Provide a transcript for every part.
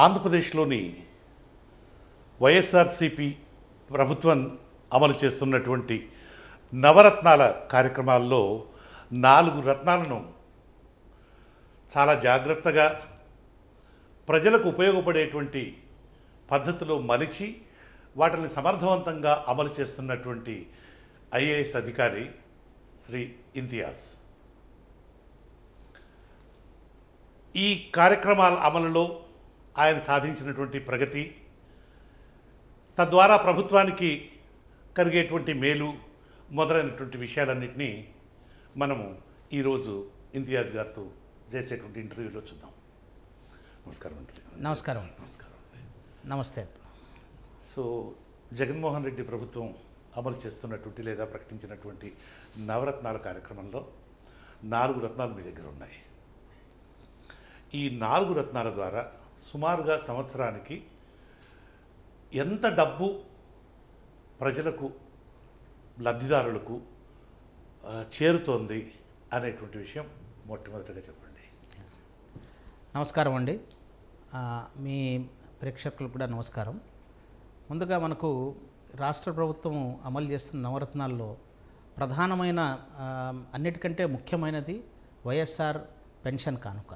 ఆంధ్రప్రదేశ్లోని వైఎస్ఆర్సిపి ప్రభుత్వం అమలు చేస్తున్నటువంటి నవరత్నాల కార్యక్రమాల్లో 4 రత్నాలను చాలా జాగ్రత్తగా ప్రజలకు ఉపయోగపడేటువంటి పద్ధతిలో మలిచి వాటిని సమర్థవంతంగా అమలు చేస్తున్నటువంటి ఐఏఎస్ అధికారి శ్రీ ఇంతియాజ్. ఈ కార్యక్రమాల అమలులో ఆయన సాధించినటువంటి ప్రగతి, తద్వారా ప్రభుత్వానికి కలిగేటువంటి మేలు మొదలైనటువంటి విషయాలన్నింటినీ మనము ఈరోజు ఇంతియాజ్ గారితో చేసేటువంటి ఇంటర్వ్యూలో చూద్దాం. నమస్కారం అండి. నమస్కారం. నమస్తే. సో జగన్మోహన్ రెడ్డి ప్రభుత్వం అమలు చేస్తున్నటువంటి లేదా ప్రకటించినటువంటి నవరత్నాల కార్యక్రమంలో 4 రత్నాలు మీ దగ్గర ఉన్నాయి. ఈ 4 రత్నాల ద్వారా సుమారుగా సంవత్సరానికి ఎంత డబ్బు ప్రజలకు, లబ్ధిదారులకు చేరుతోంది అనేటువంటి విషయం మొట్టమొదటిగా చెప్పండి. నమస్కారం అండి. మీ ప్రేక్షకులకు కూడా నమస్కారం. ముందుగా మనకు రాష్ట్ర ప్రభుత్వం అమలు చేస్తున్న నవరత్నాల్లో ప్రధానమైన అన్నిటికంటే ముఖ్యమైనది వైఎస్ఆర్ పెన్షన్ కానుక.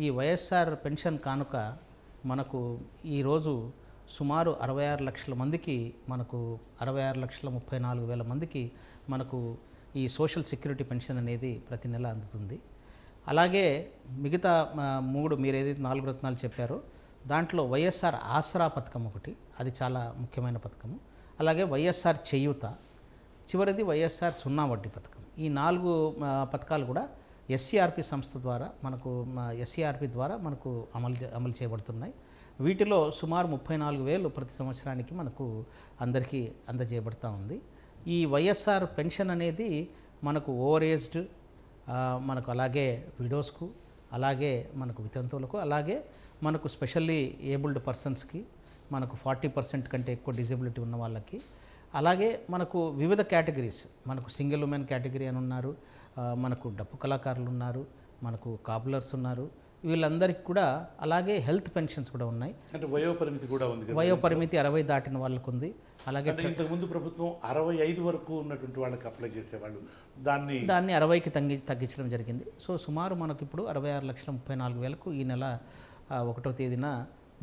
ఈ వైఎస్ఆర్ పెన్షన్ కానుక మనకు ఈరోజు సుమారు 66 లక్షల మందికి, మనకు 66,34,000 మందికి మనకు ఈ సోషల్ సెక్యూరిటీ పెన్షన్ అనేది ప్రతి నెల అందుతుంది. అలాగే మిగతా 3 మీరు ఏదైతే 4 రత్నాలు చెప్పారో దాంట్లో వైఎస్ఆర్ ఆసరా పథకం ఒకటి, అది చాలా ముఖ్యమైన పథకము. అలాగే వైఎస్ఆర్ చేయూత, చివరిది వైఎస్ఆర్ సున్నా వడ్డీ పథకం. ఈ 4 పథకాలు కూడా ఎస్సీఆర్పి సంస్థ ద్వారా మనకు అమలు చేయబడుతున్నాయి. వీటిలో సుమారు 34,000 ప్రతి సంవత్సరానికి మనకు అందరికీ అందజేయబడతా ఉంది. ఈ వైఎస్ఆర్ పెన్షన్ అనేది మనకు ఓవర్ ఏజ్డ్, మనకు అలాగే విడోస్కు, అలాగే మనకు వితంతువులకు, అలాగే మనకు స్పెషల్లీ ఏబుల్డ్ పర్సన్స్కి, మనకు 40% కంటే ఎక్కువ డిజబిలిటీ ఉన్న వాళ్ళకి, అలాగే మనకు వివిధ కేటగిరీస్, మనకు సింగిల్ ఉమెన్ కేటగిరీ అని ఉన్నారు, మనకు డప్పు కళాకారులు ఉన్నారు, మనకు కాపులర్స్ ఉన్నారు, వీళ్ళందరికీ కూడా. అలాగే హెల్త్ పెన్షన్స్ కూడా ఉన్నాయి. అంటే వయోపరిమితి కూడా ఉంది. వయోపరిమితి 60 దాటిన వాళ్ళకు ఉంది. అలాగే ఇంతకుముందు ప్రభుత్వం 65 వరకు ఉన్నటువంటి వాళ్ళకి అప్లై చేసేవాళ్ళు, దాన్ని 60కి తగ్గించడం జరిగింది. సో సుమారు మనకి ఇప్పుడు 66,34,000కు ఈ నెల 1వ తేదీన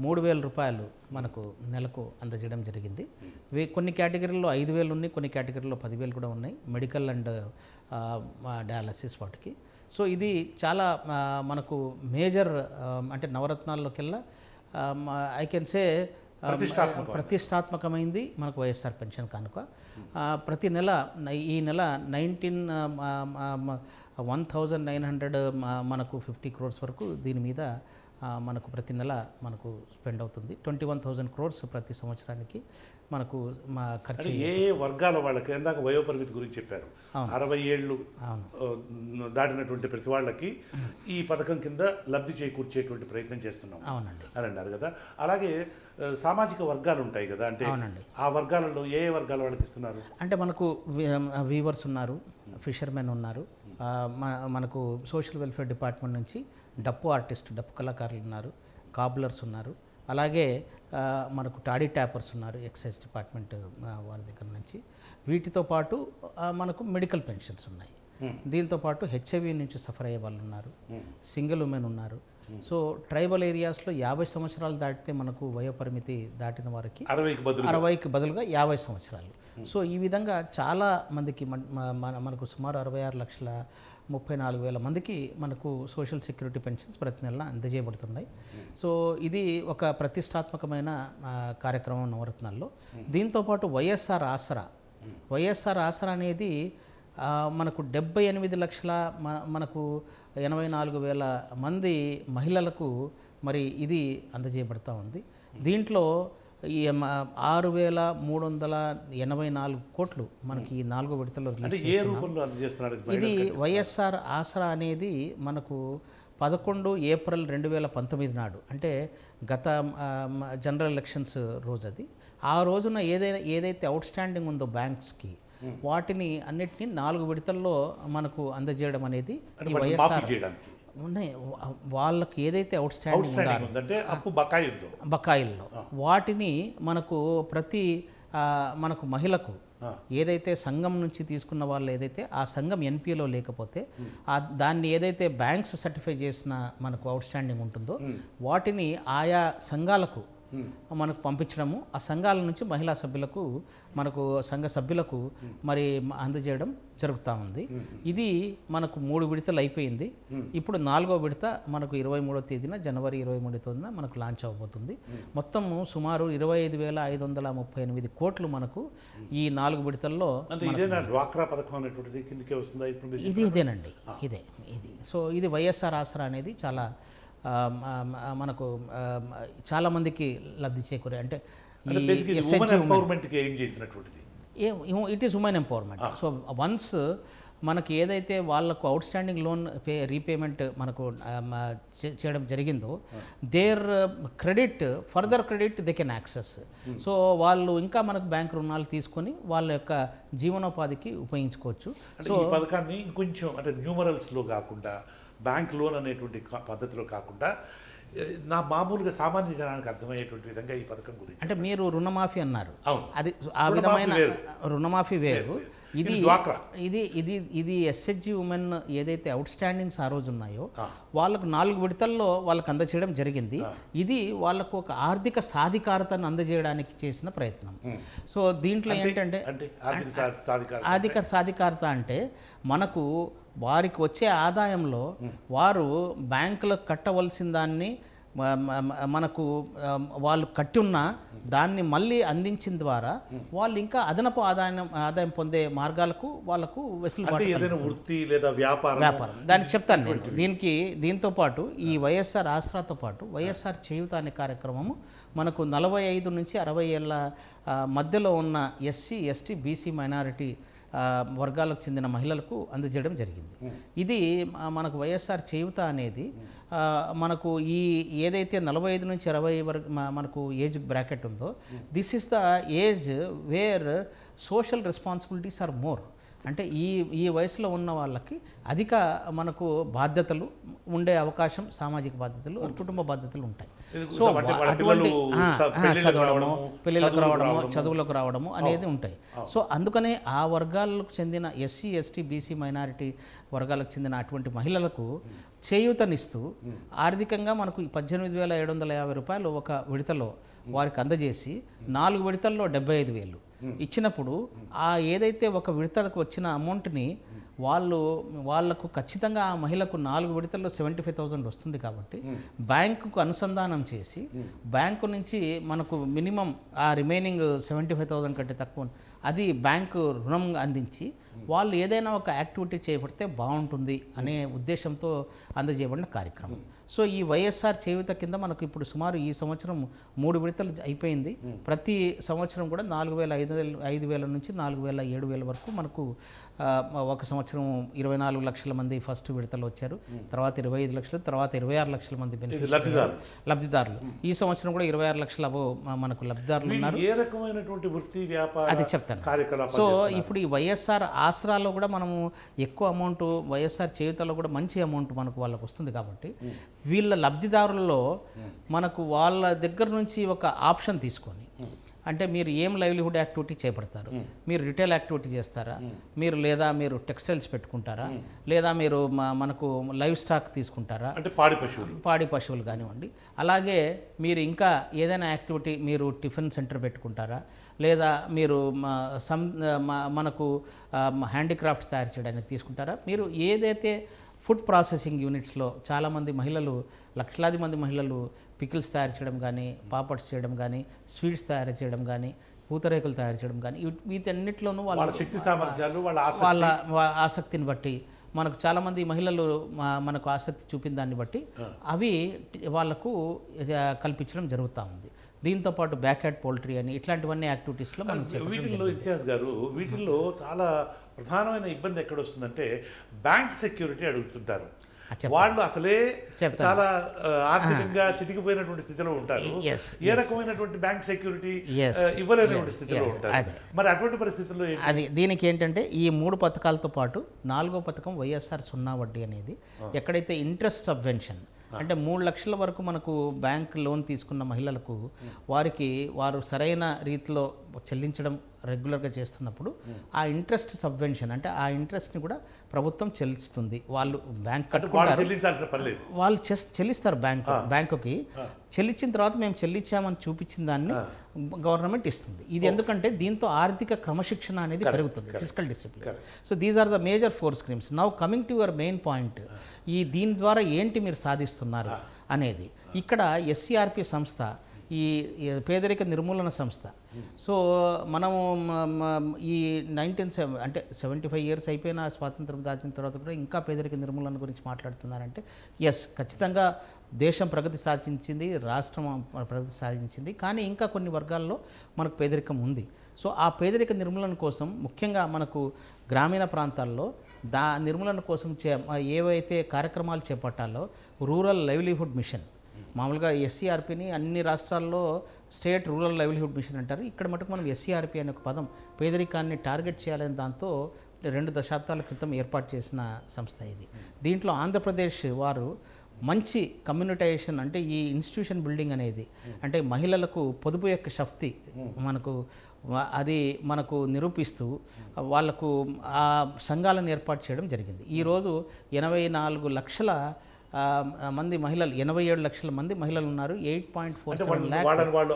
3,000 రూపాయలు మనకు నెలకు అందజేయడం జరిగింది. కొన్ని కేటగిరీల్లో 5,000 ఉన్నాయి, కొన్ని కేటగిరీల్లో 10,000 కూడా ఉన్నాయి, మెడికల్ అండ్ డయాలసిస్ వాటికి. సో ఇది చాలా మనకు మేజర్, అంటే నవరత్నాల్లోకెల్లా ఐ కెన్ సే ప్రతిష్టాత్మకమైంది మనకు వైఎస్ఆర్ పెన్షన్ కానుక. ప్రతి నెల ఈ నెల 1,900 మనకు 50 crores వరకు దీని మీద మనకు ప్రతి నెల మనకు స్పెండ్ అవుతుంది. 21,000 crores ప్రతి సంవత్సరానికి మనకు మా ఖర్చు. ఏ వర్గాల వాళ్ళకి, ఇందాక వయోపరిమితి గురించి చెప్పారు, 60 ఏళ్ళు దాటినటువంటి ప్రతి వాళ్ళకి ఈ పథకం కింద లబ్ధి చేకూర్చేటువంటి ప్రయత్నం చేస్తున్నాం అని అన్నారు కదా. అలాగే సామాజిక వర్గాలు ఉంటాయి కదా, అంటే ఆ వర్గాలలో ఏ వర్గాల వాళ్ళకి ఇస్తున్నారు? అంటే మనకు వీవర్స్ ఉన్నారు, ఫిషర్మెన్ ఉన్నారు, మనకు సోషల్ వెల్ఫేర్ డిపార్ట్మెంట్ నుంచి డప్పు కళాకారులు ఉన్నారు, కాబ్లర్స్ ఉన్నారు, అలాగే మనకు టాడీ ట్యాపర్స్ ఉన్నారు, ఎక్సైజ్ డిపార్ట్మెంట్ వారి దగ్గర నుంచి. వీటితో పాటు మనకు మెడికల్ పెన్షన్స్ ఉన్నాయి. దీంతో పాటు హెచ్ఐవి నుంచి సఫర్ అయ్యే వాళ్ళు ఉన్నారు, సింగిల్ ఉమెన్ ఉన్నారు. సో ట్రైబల్ ఏరియాస్లో 50 సంవత్సరాలు దాటితే మనకు వయోపరిమితి దాటిన వారికి 60కి బదులుగా 50 సంవత్సరాలు. సో ఈ విధంగా చాలా మందికి మనకు సుమారు 66,34,000 మందికి మనకు సోషల్ సెక్యూరిటీ పెన్షన్స్ ప్రతి నెల అందజేయబడుతున్నాయి. సో ఇది ఒక ప్రతిష్టాత్మకమైన కార్యక్రమం నవరత్నాల్లో. దీంతోపాటు వైఎస్ఆర్ ఆసరా అనేది మనకు 78 లక్షల మనకు 84,000 మంది మహిళలకు మరి ఇది అందజేయబడతా ఉంది. దీంట్లో ఈ 6,384 కోట్లు మనకి ఈ 4 విడతల్లో రిలీజ్ చేస్తున్నారు. ఇది వైఎస్ఆర్ ఆసరా అనేది మనకు 11 ఏప్రిల్ 2019 నాడు, అంటే గత జనరల్ ఎలక్షన్స్ రోజు, అది ఆ రోజున ఏదైతే అవుట్ స్టాండింగ్ ఉందో బ్యాంక్స్కి వాటిని అన్నిటినీ 4 విడతల్లో మనకు అందజేయడం అనేది ఈ వైఎస్ఆర్ ఉన్నాయి. వాళ్ళకి ఏదైతే అవుట్ స్టాండింగ్ స్టాండింగ్ ఉందంటే అప్పు బకాయి ఉందో బకాయిల్లో వాటిని మనకు ప్రతి మనకు మహిళకు ఏదైతే సంఘం నుంచి తీసుకున్న వాళ్ళు ఏదైతే ఆ సంఘం ఎన్పిఏలో లేకపోతే దాన్ని ఏదైతే బ్యాంక్స్ సర్టిఫై చేసిన మనకు అవుట్ స్టాండింగ్ ఉంటుందో వాటిని ఆయా సంఘాలకు మనకు పంపించడము, ఆ సంఘాల నుంచి మహిళా సభ్యులకు మనకు సంఘ సభ్యులకు మరి అందజేయడం జరుగుతూ ఉంది. ఇది మనకు 3 విడతలు అయిపోయింది. ఇప్పుడు 4వ విడత మనకు 23వ తేదీన జనవరి 23న మనకు లాంచ్ అవబోతుంది. మొత్తము సుమారు 25,538 కోట్లు మనకు ఈ 4 విడతల్లో డ్వాక్రా పథకం అనేటువంటిది కిందకే వస్తుందా? ఇదేనండి, ఇది సో ఇది వైఎస్ఆర్ ఆసరా అనేది చాలా మనకు చాలామందికి లబ్ధి చేకూరే అంటే it is women empowerment. So once మనకి ఏదైతే వాళ్ళకు అవుట్ స్టాండింగ్ లోన్ రీపేమెంట్ మనకు చేయడం జరిగిందో their credit further credit they can access. So వాళ్ళు ఇంకా మనకు బ్యాంక్ రుణాలు తీసుకొని వాళ్ళ యొక్క జీవనోపాధికి ఉపయోగించుకోవచ్చు. సో ఈ పథకాన్ని ఇంకొంచెం అంటే న్యూమరల్స్లో కాకుండా బ్యాంక్ లోన్ అనేటువంటి పద్ధతిలో కాకుండా నా మామూలుగా సామాన్య జనానికి అర్థమయ్యేటువంటి విధంగా ఈ పథకం గురించి అంటే మీరు రుణమాఫీ అన్నారు, అది ఆ విధమైన రుణమాఫీ వేరు. ఇది ఇది ఇది ఇది ఎస్హెచ్జి ఉమెన్ ఏదైతే అవుట్ స్టాండింగ్స్ ఆ రోజు ఉన్నాయో వాళ్ళకు 4 విడతల్లో వాళ్ళకు అందజేయడం జరిగింది. ఇది వాళ్ళకు ఒక ఆర్థిక సాధికారతను అందజేయడానికి చేసిన ప్రయత్నం. సో దీంట్లో ఏంటంటే ఆర్థిక సాధికారత అంటే మనకు వారికి వచ్చే ఆదాయంలో వారు బ్యాంకులకు కట్టవలసిన దాన్ని మనకు వాళ్ళు కట్టి ఉన్న దాన్ని మళ్ళీ అందించిన ద్వారా వాళ్ళు ఇంకా అదనపు ఆదాయం పొందే మార్గాలకు వాళ్ళకు వెసులుబాటు వృత్తి లేదా వ్యాపారం దానికి చెప్తాను నేను. దీంతో పాటు ఈ వైఎస్ఆర్ ఆసరాతో పాటు వైఎస్ఆర్ చేయూత అనే కార్యక్రమము మనకు 45 నుంచి 60 ఏళ్ళ మధ్యలో ఉన్న ఎస్సీ, ఎస్టీ, బీసీ, మైనారిటీ వర్గాలకు చెందిన మహిళలకు అందజేయడం జరిగింది. ఇది మనకు వైఎస్ఆర్ చేయూత అనేది మనకు ఈ ఏదైతే 45 నుంచి 60 వరకు మనకు ఏజ్ బ్రాకెట్ ఉందో this is the age where social responsibilities are more. అంటే ఈ వయసులో ఉన్న వాళ్ళకి అధిక మనకు బాధ్యతలు ఉండే అవకాశం, సామాజిక బాధ్యతలు, కుటుంబ బాధ్యతలు ఉంటాయి. సో అటువంటి చదవడము, పిల్లలకు రావడము, చదువులకు రావడము అనేది ఉంటాయి. సో అందుకనే ఆ వర్గాలకు చెందిన ఎస్సీ, ఎస్టీ, బీసీ, మైనారిటీ వర్గాలకు చెందిన అటువంటి మహిళలకు చేయూతనిస్తూ ఆర్థికంగా మనకు 18,750 రూపాయలు ఒక విడతలో వారికి అందజేసి 4 విడతల్లో 75,000 ఇచ్చినప్పుడు ఆ ఏదైతే ఒక విడతలకు వచ్చిన అమౌంట్ని వాళ్ళకు ఖచ్చితంగా ఆ మహిళకు 4 విడతల్లో 75,000 వస్తుంది. కాబట్టి బ్యాంకుకు అనుసంధానం చేసి బ్యాంకు నుంచి మనకు మినిమం ఆ రిమైనింగ్ 75,000 కంటే తక్కువ అది బ్యాంకు రుణం అందించి వాళ్ళు ఏదైనా ఒక యాక్టివిటీ చేపడితే బాగుంటుంది అనే ఉద్దేశంతో అందజేయబడిన కార్యక్రమం. సో ఈ వైఎస్ఆర్ చేయూత కింద మనకు ఇప్పుడు సుమారు ఈ సంవత్సరం 3 విడతలు అయిపోయింది. ప్రతి సంవత్సరం కూడా 4,500 నుంచి 4,000-7,000 వరకు మనకు ఒక సంవత్సరం 24 లక్షల మంది ఫస్ట్ విడతలు వచ్చారు, తర్వాత 25 లక్షలు, తర్వాత 26 లక్షల మంది లబ్ధిదారులు. ఈ సంవత్సరం కూడా 26 లక్షల మనకు లబ్ధిదారులు ఉన్నారు. అది చెప్తాను. సో ఇప్పుడు ఈ వైఎస్ఆర్ ఆసరాలో కూడా మనము ఎక్కువ అమౌంట్, వైఎస్ఆర్ చేయూతలో కూడా మంచి అమౌంట్ మనకు వాళ్ళకు వస్తుంది. కాబట్టి వీళ్ళ లబ్ధిదారులలో మనకు వాళ్ళ దగ్గర నుంచి ఒక ఆప్షన్ తీసుకొని, అంటే మీరు ఏం లైవ్లీహుడ్ యాక్టివిటీ చేపడతారు, మీరు రిటైల్ యాక్టివిటీ చేస్తారా, మీరు టెక్స్టైల్స్ పెట్టుకుంటారా, లేదా మీరు మనకు లైవ్ స్టాక్ తీసుకుంటారా, అంటే పాడి పశువులు కానివ్వండి, అలాగే మీరు ఇంకా ఏదైనా యాక్టివిటీ మీరు టిఫిన్ సెంటర్ పెట్టుకుంటారా, లేదా మీరు మనకు హ్యాండీక్రాఫ్ట్స్ తయారు చేయడానికి తీసుకుంటారా, మీరు ఏదైతే ఫుడ్ ప్రాసెసింగ్ యూనిట్స్లో చాలామంది మహిళలు, లక్షలాది మంది మహిళలు పికిల్స్ తయారు చేయడం కానీ, పాపడ్స్ చేయడం కానీ, స్వీట్స్ తయారు చేయడం కానీ, పూతరేకులు తయారు చేయడం కానీ, వీటన్నిటిలోనూ వాళ్ళ శక్తి సామర్థ్యాలు, వాళ్ళ ఆసక్తిని బట్టి మనకు చాలామంది మహిళలు మనకు ఆసక్తి చూపిన దాన్ని బట్టి అవి వాళ్లకు కల్పించడం జరుగుతూ ఉంది. దీంతోపాటు బ్యాక్యార్డ్ పౌల్ట్రీ అని ఇట్లాంటివన్నీ యాక్టివిటీస్లో మనం వీటిల్లో ఇతిహాస్ గారు, వీటిల్లో చాలా ప్రధానమైన ఇబ్బంది ఎక్కడ వస్తుందంటే బ్యాంక్ సెక్యూరిటీ అడుగుతుంటారు. వాళ్ళు అసలే చాలా ఆర్థికంగా చితికిపోయినటువంటి స్థితిలో ఉంటారు. ఏ రకమైనటువంటి బ్యాంక్ సెక్యూరిటీ ఇవ్వలేనటువంటి స్థితిలో ఉంటారు. మరి అటువంటి పరిస్థితుల్లో అది దీనికి ఏంటంటే ఈ 3 పథకాలతో పాటు 4వ పథకం వైఎస్ఆర్ సున్నా వడ్డీ అనేది ఎక్కడైతే ఇంట్రెస్ట్ సబ్వెన్షన్ అంటే 3 లక్షల వరకు మనకు బ్యాంక్ లోన్ తీసుకున్న మహిళలకు వారు సరైన రీతిలో చెల్లించడం రెగ్యులర్గా చేస్తున్నప్పుడు ఆ ఇంట్రెస్ట్ సబ్వెన్షన్ అంటే ఆ ఇంట్రెస్ట్ని కూడా ప్రభుత్వం చెల్లిస్తుంది. వాళ్ళు బ్యాంక్ కట్టుకుంటారు, వాళ్ళు చెల్లిస్తారు బ్యాంకుకి. చెల్లించిన తర్వాత మేము చెల్లించామని చూపించిన దాన్ని గవర్నమెంట్ ఇస్తుంది. ఇది ఎందుకంటే దీంతో ఆర్థిక క్రమశిక్షణ అనేది పెరుగుతుంది, physical discipline. So these are the major 4 schemes. Now coming to your main point, దీని ద్వారా ఏంటి మీరు సాధిస్తున్నారు అనేది. ఇక్కడ ఎస్సీఆర్పి సంస్థ ఈ పేదరిక నిర్మూలన సంస్థ. సో మనము ఈ 75 years అయిపోయిన స్వాతంత్రం దాటిన తర్వాత కూడా ఇంకా పేదరిక నిర్మూలన గురించి మాట్లాడుతున్నారంటే ఖచ్చితంగా దేశం ప్రగతి సాధించింది, రాష్ట్రం ప్రగతి సాధించింది, కానీ ఇంకా కొన్ని వర్గాల్లో మనకు పేదరికం ఉంది. సో ఆ పేదరిక నిర్మూలన కోసం ముఖ్యంగా మనకు గ్రామీణ ప్రాంతాల్లో నిర్మూలన కోసం ఏవైతే కార్యక్రమాలు చేపట్టాలో రూరల్ లైవ్లీహుడ్ మిషన్, మామూలుగా ఎస్సీఆర్పిని అన్ని రాష్ట్రాల్లో స్టేట్ రూరల్ లైవ్లీహుడ్ మిషన్ అంటారు. ఇక్కడ మటుకు మనం ఎస్సీఆర్పి అనే ఒక పదం పేదరికాన్ని టార్గెట్ చేయాలని దాంతో 2 దశాబ్దాల క్రితం ఏర్పాటు చేసిన సంస్థ ఇది. దీంట్లో ఆంధ్రప్రదేశ్ వారు మంచి కమ్యూనిటైజేషన్ అంటే ఈ ఇన్స్టిట్యూషన్ బిల్డింగ్ అనేది అంటే మహిళలకు పొదుపు యొక్క శక్తి మనకు నిరూపిస్తూ వాళ్లకు ఆ సంఘాలను ఏర్పాటు చేయడం జరిగింది. ఈరోజు 84 లక్షల మంది మహిళలు, 87 లక్షల మంది మహిళలు ఉన్నారు. 8.47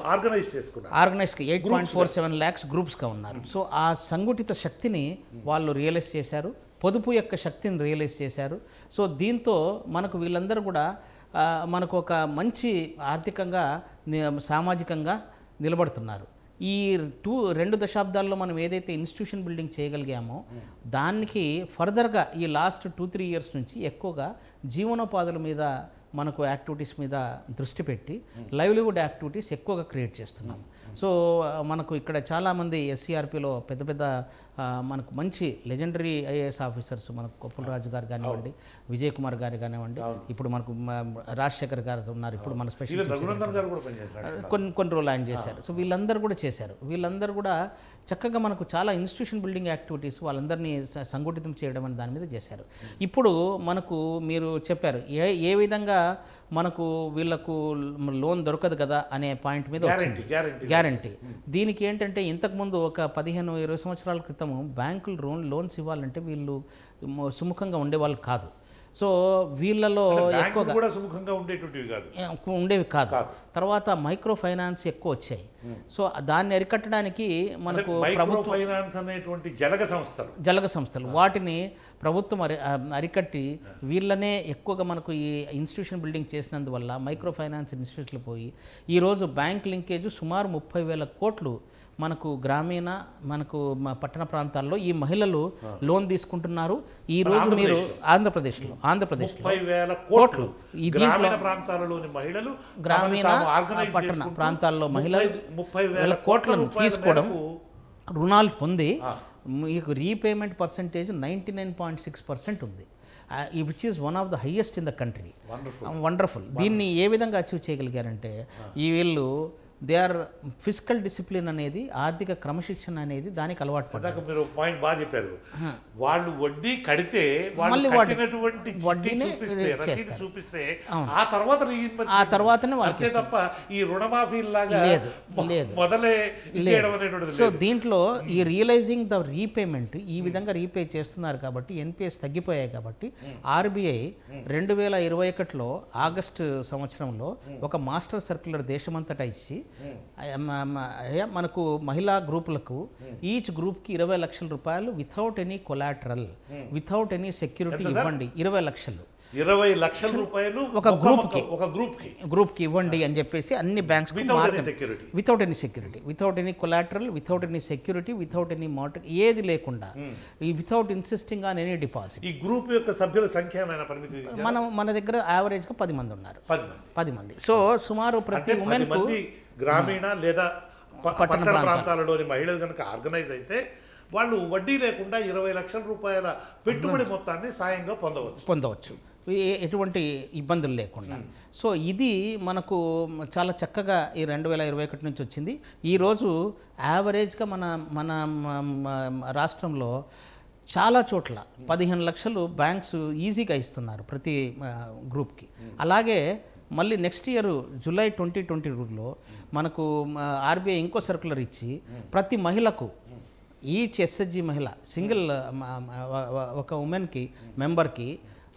ఆర్గనైజ్ 8.47 lakhs గ్రూప్స్గా ఉన్నారు. సో ఆ సంఘటిత శక్తిని వాళ్ళు రియలైజ్ చేశారు, పొదుపు యొక్క శక్తిని రియలైజ్ చేశారు. సో దీంతో మనకు వీళ్ళందరూ కూడా మనకు ఒక మంచి ఆర్థికంగా సామాజికంగా నిలబడుతున్నారు. ఈ 2 దశాబ్దాల్లో మనం ఏదైతే ఇన్స్టిట్యూషన్ బిల్డింగ్ చేయగలిగామో దానికి ఫర్దర్గా ఈ లాస్ట్ 2-3 years నుంచి ఎక్కువగా జీవనోపాధుల మీద మనకు యాక్టివిటీస్ మీద దృష్టి పెట్టి లైవ్లీవుడ్ యాక్టివిటీస్ ఎక్కువగా క్రియేట్ చేస్తున్నాం. సో మనకు ఇక్కడ చాలామంది ఎస్సీఆర్పిలో పెద్ద మనకు మంచి లెజెండరీ ఐఏఎస్ ఆఫీసర్స్ మనకు కొప్పులరాజు గారు కానివ్వండి, విజయ్ కుమార్ గారు కానివ్వండి, ఇప్పుడు మనకు రాజశేఖర్ గారు ఉన్నారు, ఇప్పుడు మన స్పెషల్ కొన్ని రోజులు ఆయన చేశారు. సో వీళ్ళందరూ కూడా చేశారు. వీళ్ళందరూ కూడా చక్కగా మనకు చాలా ఇన్స్టిట్యూషన్ బిల్డింగ్ యాక్టివిటీస్ వాళ్ళందరినీ సంఘటితం చేయడం అనే దాని మీద చేశారు. ఇప్పుడు మనకు మీరు చెప్పారు ఏ విధంగా మనకు వీళ్ళకు లోన్ దొరకదు కదా అనే పాయింట్ మీద వచ్చింది గ్యారంటీ. దీనికి ఏంటంటే ఇంతకుముందు ఒక 15-20 సంవత్సరాల క్రితము బ్యాంకులు లోన్స్ ఇవ్వాలంటే వీళ్ళు సుముఖంగా ఉండేవాళ్ళు కాదు. సో వీళ్ళలో ఎక్కువగా ఉండేవి కాదు. తర్వాత మైక్రో ఫైనాన్స్ ఎక్కువ వచ్చాయి. సో దాన్ని అరికట్టడానికి మనకు ప్రభుత్వ ఫైనాన్స్ అనేటువంటి జలగ సంస్థలు వాటిని ప్రభుత్వం అరికట్టి వీళ్ళనే ఎక్కువగా మనకు ఈ ఇన్స్టిట్యూషన్ బిల్డింగ్ చేసినందువల్ల మైక్రో ఫైనాన్స్ ఇన్స్టిట్యూషన్లు పోయి ఈరోజు బ్యాంక్ లింకేజ్ సుమారు 30,000 కోట్లు మనకు గ్రామీణ మనకు పట్టణ ప్రాంతాల్లో ఈ మహిళలు లోన్ తీసుకుంటున్నారు. ఈ రోజు మీరు ఆంధ్రప్రదేశ్లో 30,000 కోట్లు ఈ దీంట్లో ప్రాంతాలలోని మహిళలు గ్రామీణ పట్టణ ప్రాంతాల్లో మహిళలు 30,000 కోట్లను తీసుకోవడం, రుణాలు పొంది మీకు రీపేమెంట్ పర్సంటేజ్ 99.6% ఉంది, which is one of the highest in the country. Wonderful. దీన్ని ఏ విధంగా అచీవ్ చేయగలిగారంటే వీళ్ళు దే ఆర్ ఫిజికల్ డిసిప్లిన్ అనేది, ఆర్థిక క్రమశిక్షణ అనేది దానికి అలవాటు పడ్డారు. మీరు పాయింట్ బాగా చెప్పారు. వాళ్ళు వడ్డీ కడితే చూపిస్తే ఆ తర్వాతనే వాళ్ళకి తప్ప ఈ రుణమాఫీ లాగా మొదలే. సో దీంట్లో ఈ రియలైజింగ్ ద రీపేమెంట్ ఈ విధంగా రీపే చేస్తున్నారు కాబట్టి ఎన్పిఎస్ తగ్గిపోయాయి కాబట్టి ఆర్బీఐ 2021లో ఆగస్టు సంవత్సరంలో ఒక మాస్టర్ సర్క్యులర్ దేశమంతటా ఇచ్చి మనకు మహిళా గ్రూపులకు ఈచ్ గ్రూప్కి 20 లక్షల రూపాయలు without any collateral, without any security ఇవ్వండి. 20 లక్షల రూపాయలు ఒక గ్రూప్కి ఇవ్వండి అని చెప్పేసి అన్ని banks without any security, without any collateral, without any security, without any mortgage, ఏది లేకుండా, ఈ without insisting on any deposit. ఈ గ్రూప్ యొక్క సభ్యుల సంఖ్య మన దగ్గర యావరేజ్గా 10 మంది ఉన్నారు. 10 మంది. సో సుమారు ప్రతి ఉమెన్ గ్రామీణ లేదా పట్టణ ప్రాంతాలలోని మహిళలు కనుక ఆర్గనైజ్ అయితే వాళ్ళు వడ్డీ లేకుండా 20 లక్షల రూపాయల పెట్టుబడి మొత్తాన్ని సాయంగా పొందవచ్చు. ఎటువంటి ఇబ్బందులు లేకుండా. సో ఇది మనకు చాలా చక్కగా ఈ 2021 నుంచి వచ్చింది. ఈరోజు యావరేజ్గా మన మన రాష్ట్రంలో చాలా చోట్ల 15 లక్షలు బ్యాంక్స్ ఈజీగా ఇస్తున్నారు ప్రతి గ్రూప్కి. అలాగే మళ్ళీ నెక్స్ట్ ఇయర్ జూలై 2022లో మనకు ఆర్బీఐ ఇంకో సర్కులర్ ఇచ్చి ప్రతి మహిళకు ఈచ్ ఎస్హెచ్జి మహిళ సింగిల్ ఒక ఉమెన్కి మెంబర్కి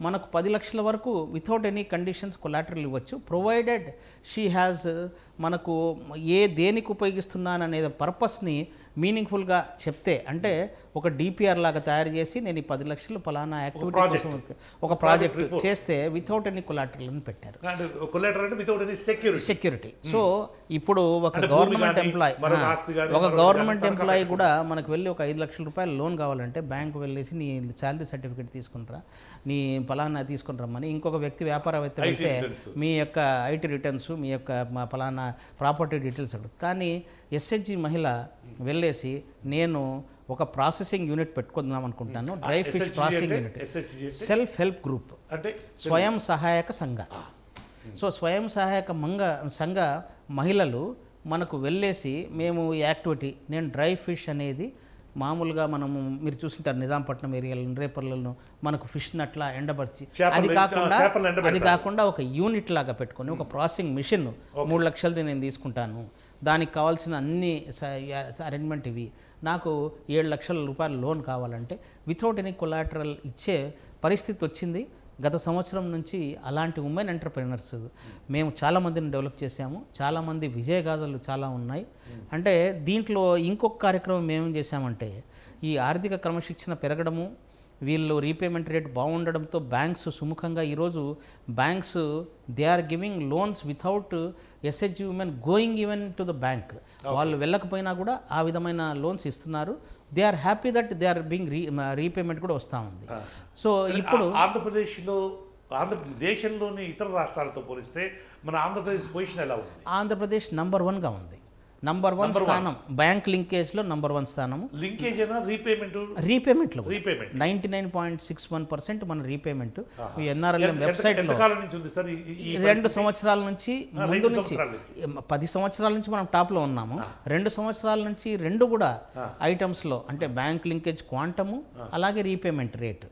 మనకు 10 లక్షల వరకు వితౌట్ ఎనీ కండిషన్స్ కొలాటరల్ ఇవ్వచ్చు, ప్రొవైడెడ్ షీ హ్యాస్ మనకు దేనికి ఉపయోగిస్తున్నాననేది పర్పస్ని మీనింగ్ఫుల్గా చెప్తే, అంటే ఒక డిపిఆర్ లాగా తయారు చేసి నేను ఈ 10 లక్షలు ఫలానా యాక్టివిటీ కోసం ఒక ప్రాజెక్ట్ చేస్తే వితౌట్ ఎనీ కొలాటరల్ అని పెట్టారు. సెక్యూరిటీ. సో ఇప్పుడు ఒక గవర్నమెంట్ ఎంప్లాయీ కూడా మనకు వెళ్ళి ఒక 5 లక్షల రూపాయలు లోన్ కావాలంటే బ్యాంకు వెళ్ళేసి నీ శాలరీ సర్టిఫికేట్ తీసుకుంటారా, నీ ఫలానా తీసుకుని రమ్మని, ఇంకొక వ్యక్తి వ్యాపారవేత్త వెళ్తే మీ యొక్క ఐటీ రిటర్న్స్, మీ యొక్క ఫలానా ప్రాపర్టీ డీటెయిల్స్ అడుగుతుంది. కానీ ఎస్హెచ్జి మహిళ వెళ్ళేసి నేను ఒక ప్రాసెసింగ్ యూనిట్ పెట్టుకుందాం అనుకుంటాను, dry fish processing unit, self help group అంటే స్వయం సహాయక సంఘ. సో స్వయం సహాయక సంఘ మహిళలు మనకు వెళ్ళేసి మేము ఈ యాక్టివిటీ, నేను డ్రై ఫిష్ అనేది మామూలుగా మనము మీరు చూసింటారు నిజాంపట్నం ఏరియాలో రేపర్లలో మనకు ఫిష్ని అట్లా ఎండబరిచి అది కాకుండా ఒక యూనిట్ లాగా పెట్టుకొని ఒక ప్రాసెసింగ్ మిషన్ 3 లక్షలది నేను తీసుకుంటాను, దానికి కావాల్సిన అన్ని అరేంజ్మెంట్ ఇవి, నాకు 7 లక్షల రూపాయల లోన్ కావాలంటే వితౌట్ ఎనీ కొలాటరల్ ఇచ్చే పరిస్థితి వచ్చింది. గత సంవత్సరం నుంచి అలాంటి ఉమెన్ ఎంటర్ప్రెనర్స్ మేము చాలామందిని డెవలప్ చేశాము. చాలామంది విజయగాథలు చాలా ఉన్నాయి. అంటే దీంట్లో ఇంకొక కార్యక్రమం మేము చేశామంటే ఈ ఆర్థిక క్రమశిక్షణ పెరగడము, వీళ్ళు రీపేమెంట్ రేట్ బాగుండడంతో బ్యాంక్స్ సుముఖంగా ఈరోజు banks they are giving loans without SHG women going even to the bank. వాళ్ళు వెళ్ళకపోయినా కూడా ఆ విధమైన లోన్స్ ఇస్తున్నారు. They are happy that they are being repayment కూడా వస్తూ ఉంది. సో ఇప్పుడు దేశంలోని ఇతర రాష్ట్రాలతో పోలిస్తే మన ఆంధ్రప్రదేశ్ పొజిషన్ ఎలా ఉంది? ఆంధ్రప్రదేశ్ నంబర్ 1గా ఉంది. నంబర్ 1 స్థానం బ్యాంక్ లింకేజ్లో నంబర్ 1 స్థానము. లింకేజ్ రీపేమెంట్లో 99.61% మన రీపేమెంట్ ఈ ఎన్ఆర్ఎల్ఎం వెబ్సైట్లో 2 సంవత్సరాల నుంచి ముందు నుంచి 10 సంవత్సరాల నుంచి మనం టాప్లో ఉన్నాము. 2 సంవత్సరాల నుంచి 2 కూడా ఐటమ్స్లో అంటే బ్యాంక్ లింకేజ్ క్వాంటము అలాగే రీపేమెంట్ రేట్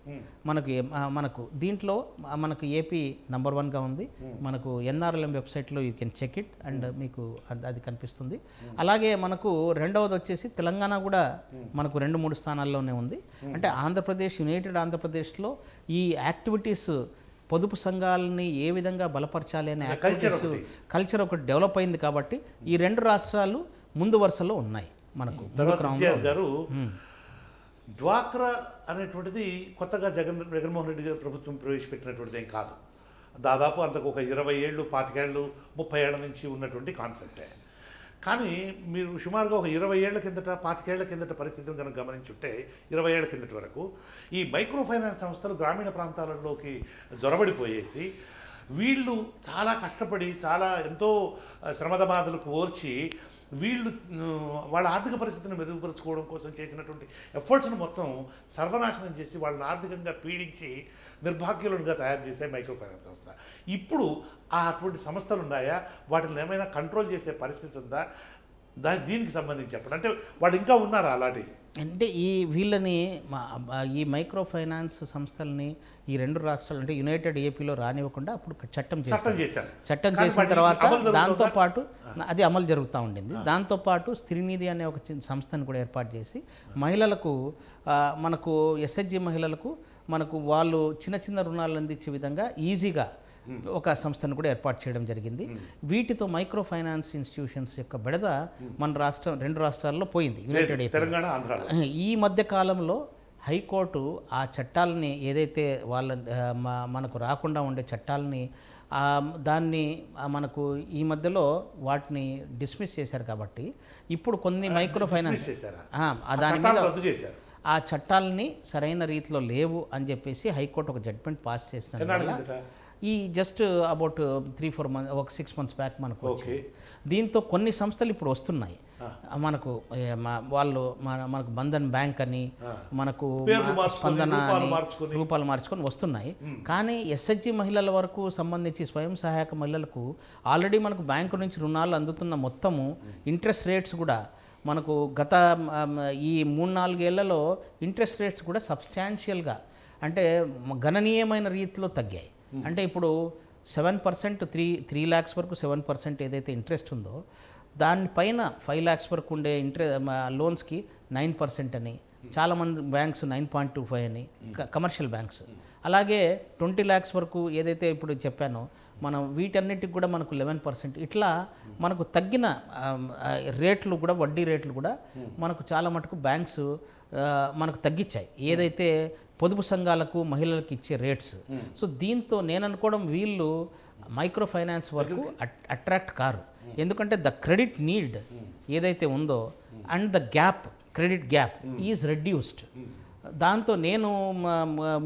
మనకు దీంట్లో మనకు ఏపీ నంబర్ 1గా ఉంది. మనకు ఎన్ఆర్ఎల్ఎం వెబ్సైట్లో you can check it and మీకు అది కనిపిస్తుంది. అలాగే మనకు రెండవది వచ్చేసి తెలంగాణ కూడా మనకు 2-3 స్థానాల్లోనే ఉంది. అంటే ఆంధ్రప్రదేశ్ యునైటెడ్ ఆంధ్రప్రదేశ్లో ఈ యాక్టివిటీస్ పొదుపు సంఘాలని ఏ విధంగా బలపరచాలి అనే యాక్టివిటీస్ కల్చర్ ఒకటి డెవలప్ అయింది కాబట్టి ఈ 2 రాష్ట్రాలు ముందు వరుసలో ఉన్నాయి మనకు. గారు డ్వాక్రా అనేటువంటిది కొత్తగా జగన్మోహన్ రెడ్డి గారి ప్రభుత్వం ప్రవేశపెట్టినటువంటిది ఏం కాదు. దాదాపు అంతకు ఒక 20 ఏళ్ళు 25 ఏళ్ళు 30 ఏళ్ల నుంచి ఉన్నటువంటి కాన్సెప్టే. కానీ మీరు సుమారుగా ఒక 20 ఏళ్ల కిందట 25 ఏళ్ల కిందట పరిస్థితిని కనుక గమనించుంటే 20 ఏళ్ల కిందటి వరకు ఈ మైక్రో ఫైనాన్స్ సంస్థలు గ్రామీణ ప్రాంతాలలోకి జొరబడిపోయేసి వీళ్ళు చాలా కష్టపడి చాలా ఎంతో శ్రమదబాధలకు ఓర్చి వీళ్ళు వాళ్ళ ఆర్థిక పరిస్థితిని మెరుగుపరుచుకోవడం కోసం చేసినటువంటి ఎఫర్ట్స్ను మొత్తం సర్వనాశనం చేసి వాళ్ళని ఆర్థికంగా పీడించి నిర్భాగ్యులుగా తయారు చేసే మైక్రో ఫైనాన్స్ సంస్థ. ఇప్పుడు అటువంటి సంస్థలు ఉన్నాయా? వాటిని ఏమైనా కంట్రోల్ చేసే పరిస్థితి ఉందా? దీనికి సంబంధించి చెప్పండి. అంటే వాళ్ళు ఇంకా ఉన్నారా అలాంటి? అంటే వీళ్ళని ఈ మైక్రో ఫైనాన్స్ సంస్థలని ఈ 2 రాష్ట్రాలు అంటే యునైటెడ్ ఏపీలో రానివ్వకుండా అప్పుడు చట్టం చేసిన తర్వాత దాంతోపాటు అది అమలు జరుగుతూ ఉండింది. దాంతోపాటు స్త్రీనిధి అనే ఒక సంస్థను కూడా ఏర్పాటు చేసి మహిళలకు మనకు ఎస్హెచ్జి మహిళలకు మనకు వాళ్ళు చిన్న చిన్న రుణాలు అందించే విధంగా ఈజీగా ఒక సంస్థను కూడా ఏర్పాటు చేయడం జరిగింది. వీటితో మైక్రో ఫైనాన్స్ ఇన్స్టిట్యూషన్స్ యొక్క బెడద మన 2 రాష్ట్రాల్లో పోయింది. యునైటెడ్ తెలంగాణ, ఆంధ్ర. ఈ మధ్య కాలంలో హైకోర్టు ఆ చట్టాలని ఏదైతే మనకు రాకుండా ఉండే చట్టాలని దాన్ని మనకు ఈ మధ్యలో వాటిని డిస్మిస్ చేశారు. కాబట్టి ఇప్పుడు కొన్ని మైక్రో ఫైనాన్స్ దాని మీద ఆ చట్టాలని సరైన రీతిలో లేవు అని చెప్పేసి హైకోర్టు ఒక జడ్జ్మెంట్ పాస్ చేసిన ఈ జస్ట్ అబౌట్ 3-4 మంత్స్, ఒక 6 months బ్యాక్ మనకు ఓకే. దీంతో కొన్ని సంస్థలు ఇప్పుడు వస్తున్నాయి మనకు. వాళ్ళు మనకు బంధన్ బ్యాంక్ అని, మనకు స్పందన అని రూపాలు మార్చుకొని వస్తున్నాయి. కానీ ఎస్హెచ్జి మహిళల వరకు సంబంధించి స్వయం సహాయక మహిళలకు ఆల్రెడీ మనకు బ్యాంకు నుంచి రుణాలు అందుతున్న మొత్తము ఇంట్రెస్ట్ రేట్స్ కూడా మనకు గత ఈ 3-4 ఏళ్లలో ఇంట్రెస్ట్ రేట్స్ కూడా సబ్స్టాన్షియల్గా అంటే గణనీయమైన రీతిలో తగ్గాయి. అంటే ఇప్పుడు 7%, 3 lakhs వరకు 7% ఏదైతే ఇంట్రెస్ట్ ఉందో దానిపైన 5 lakhs వరకు ఉండే లోన్స్కి 9% అని, చాలామంది బ్యాంక్స్ 9.25 అని, కమర్షియల్ బ్యాంక్స్. అలాగే 20 lakhs వరకు ఏదైతే ఇప్పుడు చెప్పానో మనం వీటన్నిటికి కూడా మనకు 11%. ఇట్లా మనకు తగ్గిన రేట్లు కూడా, వడ్డీ రేట్లు కూడా మనకు చాలా మటుకు బ్యాంక్స్ మనకు తగ్గించాయి ఏదైతే పొదుపు సంఘాలకు మహిళలకు ఇచ్చే రేట్స్. సో దీంతో నేను అనుకోవడం వీళ్ళు మైక్రో ఫైనాన్స్ వరకు అట్రాక్ట్ కారు. ఎందుకంటే ద క్రెడిట్ నీడ్ ఏదైతే ఉందో and the gap, credit gap is reduced. దాంతో నేను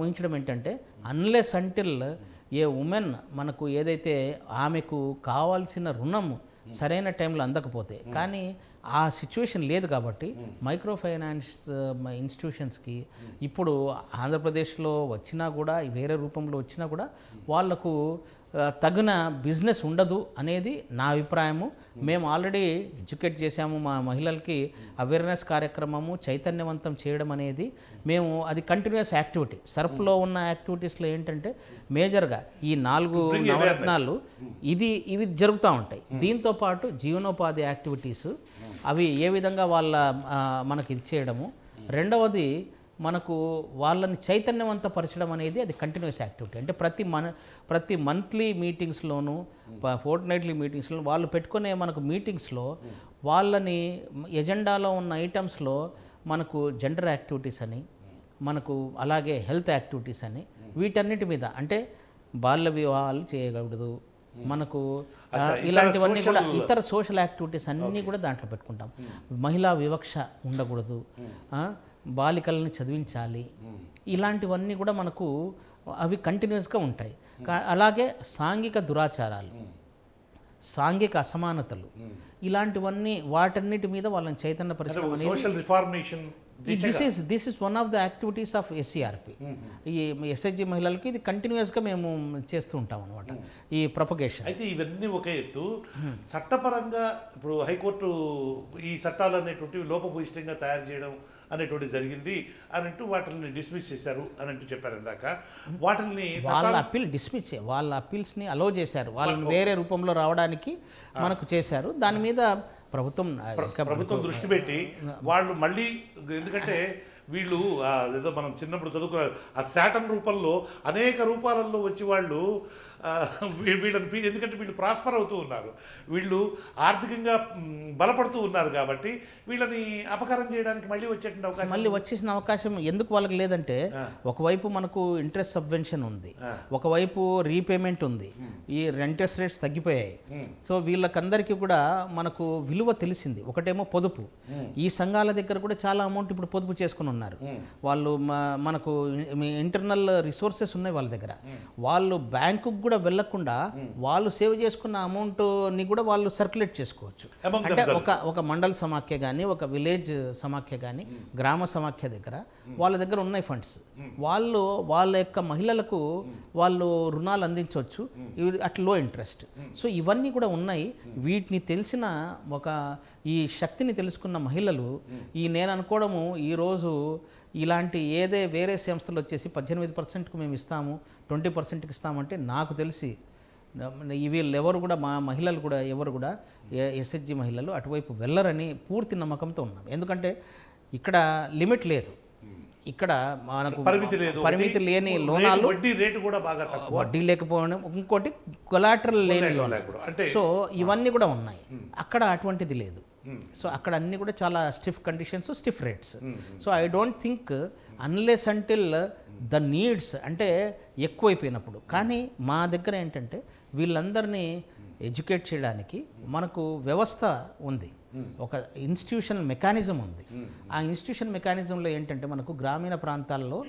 ఊహించడం ఏంటంటే అన్లెస్ అంటిల్ ఏ ఉమెన్ మనకు ఏదైతే ఆమెకు కావాల్సిన రుణం సరైన టైంలో అందకపోతే, కానీ ఆ సిచ్యువేషన్ లేదు కాబట్టి మైక్రో ఫైనాన్స్ ఇన్స్టిట్యూషన్స్కి ఇప్పుడు ఆంధ్రప్రదేశ్లో వచ్చినా కూడా, వేరే రూపంలో వచ్చినా కూడా వాళ్లకు తగిన బిజినెస్ ఉండదు అనేది నా అభిప్రాయము. మేము ఆల్రెడీ ఎడ్యుకేట్ చేశాము, మా మహిళలకి అవేర్నెస్ కార్యక్రమము చైతన్యవంతం చేయడం అనేది మేము అది కంటిన్యూస్ యాక్టివిటీ. సర్ప్లో ఉన్న యాక్టివిటీస్లో ఏంటంటే మేజర్గా ఈ 4 నవరత్నాలు ఇవి జరుగుతూ ఉంటాయి. దీంతో పాటు జీవనోపాధి యాక్టివిటీస్ అవి ఏ విధంగా మనకి ఇచ్చేయడము. రెండవది మనకు వాళ్ళని చైతన్యవంతపరచడం అనేది అది కంటిన్యూస్ యాక్టివిటీ. అంటే ప్రతి మంత్లీ మీటింగ్స్లోనూ, ఫోర్ట్నైట్లీ మీటింగ్స్లో వాళ్ళు పెట్టుకునే మనకు మీటింగ్స్లో వాళ్ళని ఎజెండాలో ఉన్న ఐటమ్స్లో మనకు జెండర్ యాక్టివిటీస్ అని, మనకు అలాగే హెల్త్ యాక్టివిటీస్ అని, వీటన్నిటి మీద అంటే బాల్య వివాహాలు చేయకూడదు, మనకు ఇలాంటివన్నీ కూడా ఇతర సోషల్ యాక్టివిటీస్ అన్నీ కూడా దాంట్లో పెట్టుకుంటాం. మహిళా వివక్ష ఉండకూడదు, బాలికలను చదివించాలి, ఇలాంటివన్నీ కూడా మనకు అవి కంటిన్యూస్గా ఉంటాయి. అలాగే సాంఘిక దురాచారాలు, సాంఘిక అసమానతలు, ఇలాంటివన్నీ వాటన్నిటి మీద వాళ్ళని చైతన్యపరచడం అనేది this is one of the activities of SCRP. ఈ ఎస్హెచ్జి మహిళలకి ఇది కంటిన్యూస్గా మేము చేస్తూ ఉంటాం అనమాట ఈ ప్రొపగేషన్. అయితే ఇవన్నీ ఒక ఎత్తు, చట్టపరంగా ఇప్పుడు హైకోర్టు ఈ చట్టాలు అనేటువంటివి లోపభూయిష్టంగా తయారు చేయడం అనేటువంటి జరిగింది అనంటూ వాటిని డిస్మిస్ చేశారు అనంటూ చెప్పారు ఇందాక. వాటిని వాళ్ళ అప్పీల్ డిస్మిస్, వాళ్ళ అప్పీల్స్ని అలో చేశారు, వాళ్ళని వేరే రూపంలో రావడానికి మనకు చేశారు. దాని మీద ప్రభుత్వం దృష్టి పెట్టి వాళ్ళు మళ్ళీ, ఎందుకంటే వీళ్ళు ఏదో మనం చిన్నప్పుడు చదువుకున్న ఆ శాటన్ రూపంలో అనేక రూపాలలో వచ్చి వాళ్ళు వీళ్ళని, ఎందుకంటే వీళ్ళు ప్రాస్పర్ అవుతూ ఉన్నారు, వీళ్ళు ఆర్థికంగా బలపడుతూ ఉన్నారు కాబట్టి వీళ్ళని అపకారం చేయడానికి మళ్ళీ వచ్చేటువంటి అవకాశం, మళ్ళీ వచ్చేసిన అవకాశం ఎందుకు వాళ్ళకి లేదంటే ఒకవైపు మనకు ఇంట్రెస్ట్ సబ్వెన్షన్ ఉంది, ఒకవైపు రీపేమెంట్ ఉంది, ఈ ఇంట్రెస్ట్ రేట్స్ తగ్గిపోయాయి. సో వీళ్ళకందరికీ కూడా మనకు విలువ తెలిసింది. ఒకటేమో పొదుపు, ఈ సంఘాల దగ్గర కూడా చాలా అమౌంట్ ఇప్పుడు పొదుపు చేసుకుని ఉన్నారు వాళ్ళు. మనకు ఇంటర్నల్ రిసోర్సెస్ ఉన్నాయి వాళ్ళ దగ్గర. వాళ్ళు బ్యాంకు కూడా వెళ్ళకుండా వాళ్ళు సేవ్ చేసుకున్న అమౌంట్ని కూడా వాళ్ళు సర్క్యులేట్ చేసుకోవచ్చు. అంటే ఒక మండల సమాఖ్య కానీ, ఒక విలేజ్ సమాఖ్య కానీ, గ్రామ సమాఖ్య దగ్గర వాళ్ళ దగ్గర ఉన్నాయి ఫండ్స్. వాళ్ళ యొక్క మహిళలకు వాళ్ళు రుణాలు అందించవచ్చు అట్ లో ఇంట్రెస్ట్. సో ఇవన్నీ కూడా ఉన్నాయి. వీటిని తెలిసిన ఈ శక్తిని తెలుసుకున్న మహిళలు నేను అనుకోవడము ఈరోజు ఇలాంటి వేరే సంస్థలు వచ్చేసి 18%కు మేము ఇస్తాము, 20%కి ఇస్తామంటే నాకు తెలిసి వీళ్ళు ఎవరు కూడా, మా మహిళలు కూడా ఎవరు కూడా, ఎస్హెచ్జి మహిళలు అటువైపు వెళ్ళరని పూర్తి నమ్మకంతో ఉన్నాం. ఎందుకంటే ఇక్కడ లిమిట్ లేదు, ఇక్కడ మనకు పరిమితి లేని లోనాలు, వడ్డీ రేటు కూడా బాగా తక్కువ, వడ్డీ లేకపోవడం, ఇంకోటి కొలాటరల్ లేని లోనాలు. సో ఇవన్నీ కూడా ఉన్నాయి. అక్కడ అటువంటిది లేదు. సో అక్కడ అన్నీ కూడా చాలా stiff conditions, stiff rates. So I don't think unless until the needs అంటే ఎక్కువైపోయినప్పుడు. కానీ మా దగ్గర ఏంటంటే వీళ్ళందరినీ ఎడ్యుకేట్ చేయడానికి మనకు వ్యవస్థ ఉంది, ఒక ఇన్స్టిట్యూషనల్ మెకానిజం ఉంది. ఆ ఇన్స్టిట్యూషన్ మెకానిజంలో ఏంటంటే మనకు గ్రామీణ ప్రాంతాల్లో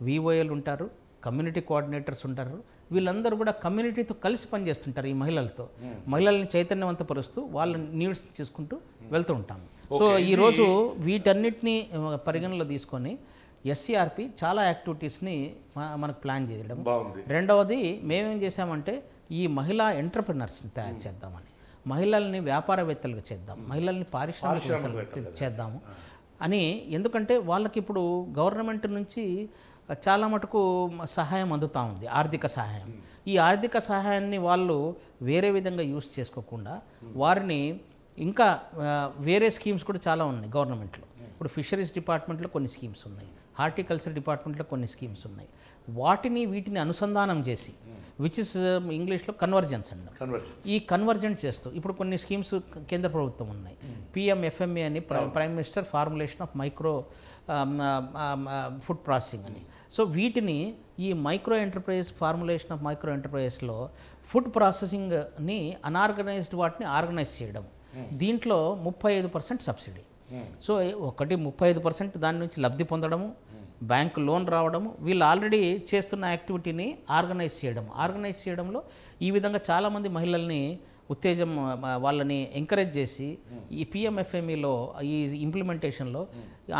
విఓఏలు ఉంటారు, కమ్యూనిటీ కోఆర్డినేటర్స్ ఉంటారు, వీళ్ళందరూ కూడా కమ్యూనిటీతో కలిసి పనిచేస్తుంటారు. ఈ మహిళలతో మహిళల్ని చైతన్యవంతపరుస్తూ వాళ్ళ నీడ్స్ తీసుకుంటూ వెళ్తూ ఉంటాము. సో ఈరోజు వీటన్నిటిని పరిగణలో తీసుకొని ఎస్సీఆర్పి చాలా యాక్టివిటీస్ని మనకు ప్లాన్ చేయడం. రెండవది మేమేం చేసామంటే ఈ మహిళా ఎంటర్ప్రినర్స్ని తయారు చేద్దామని, మహిళల్ని వ్యాపారవేత్తలుగా చేద్దాం, మహిళల్ని పారిశ్రామికవేత్తలుగా చేద్దాము అని. ఎందుకంటే వాళ్ళకి ఇప్పుడు గవర్నమెంట్ నుంచి చాలా మటుకు సహాయం అందుతూ ఉంది, ఆర్థిక సహాయం. ఈ ఆర్థిక సహాయాన్ని వాళ్ళు వేరే విధంగా యూజ్ చేసుకోకుండా వారిని ఇంకా వేరే స్కీమ్స్ కూడా చాలా ఉన్నాయి గవర్నమెంట్లో. ఇప్పుడు ఫిషరీస్ డిపార్ట్మెంట్లో కొన్ని స్కీమ్స్ ఉన్నాయి, హార్టికల్చర్ డిపార్ట్మెంట్లో కొన్ని స్కీమ్స్ ఉన్నాయి. వీటిని అనుసంధానం చేసి, విచ్ ఇస్ ఇంగ్లీష్లో కన్వర్జెన్స్ అండి. ఈ కన్వర్జెంట్ చేస్తూ ఇప్పుడు కొన్ని స్కీమ్స్ కేంద్ర ప్రభుత్వం ఉన్నాయి. PMFME అని, prime minister formulation of micro food processing అని. సో వీటిని ఈ micro enterprise, formulation of micro ఎంటర్ప్రైజెస్లో ఫుడ్ ప్రాసెసింగ్ని అన్ఆర్గనైజ్డ్ వాటిని ఆర్గనైజ్ చేయడం, దీంట్లో 35% సబ్సిడీ. సో 35% దాని నుంచి లబ్ధి పొందడము, బ్యాంకు లోన్ రావడము, వీళ్ళు ఆల్రెడీ చేస్తున్న యాక్టివిటీని ఆర్గనైజ్ చేయడంలో ఈ విధంగా చాలామంది మహిళల్ని ఉత్తేజం, వాళ్ళని ఎంకరేజ్ చేసి ఈ PMFMEలో ఈ ఇంప్లిమెంటేషన్లో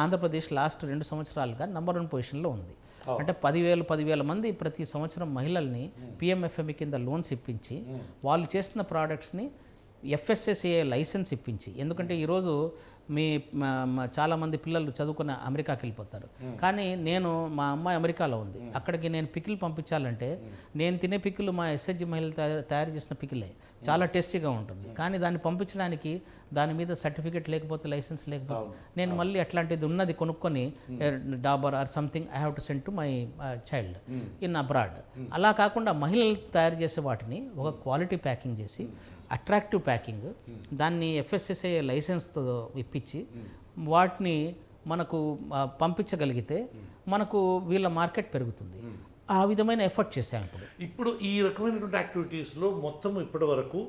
ఆంధ్రప్రదేశ్ లాస్ట్ 2 సంవత్సరాలుగా నంబర్ 1 పొజిషన్లో ఉంది. అంటే 10,000 మంది ప్రతి సంవత్సరం మహిళల్ని PMFME కింద లోన్స్ ఇప్పించి వాళ్ళు చేస్తున్న ప్రోడక్ట్స్ని FSSAI లైసెన్స్ ఇప్పించి. ఎందుకంటే ఈరోజు చాలామంది పిల్లలు చదువుకుని అమెరికాకి వెళ్ళిపోతారు, కానీ మా అమ్మాయి అమెరికాలో ఉంది, అక్కడికి నేను పికిల్ పంపించాలంటే నేను తినే పికిల్ మా SHG మహిళలు తయారు చేసిన పికిలే, చాలా టేస్టీగా ఉంటుంది, కానీ దాన్ని పంపించడానికి దాని మీద సర్టిఫికేట్ లేకపోతే, లైసెన్స్ లేకపోతే నేను మళ్ళీ అట్లాంటిది ఉన్నది కొనుక్కొని Dabur or something I have to send to my child in abroad. అలా కాకుండా మహిళలు తయారు చేసే వాటిని ఒక క్వాలిటీ ప్యాకింగ్ చేసి, అట్రాక్టివ్ ప్యాకింగ్, దాన్ని FSSAI లైసెన్స్తో ఇప్పించి వాటిని మనకు పంపించగలిగితే మనకు వీళ్ళ మార్కెట్ పెరుగుతుంది. ఆ విధమైన ఎఫర్ట్ చేశాం. ఇప్పుడు ఈ రకమైనటువంటి యాక్టివిటీస్లో మొత్తం ఇప్పటి వరకు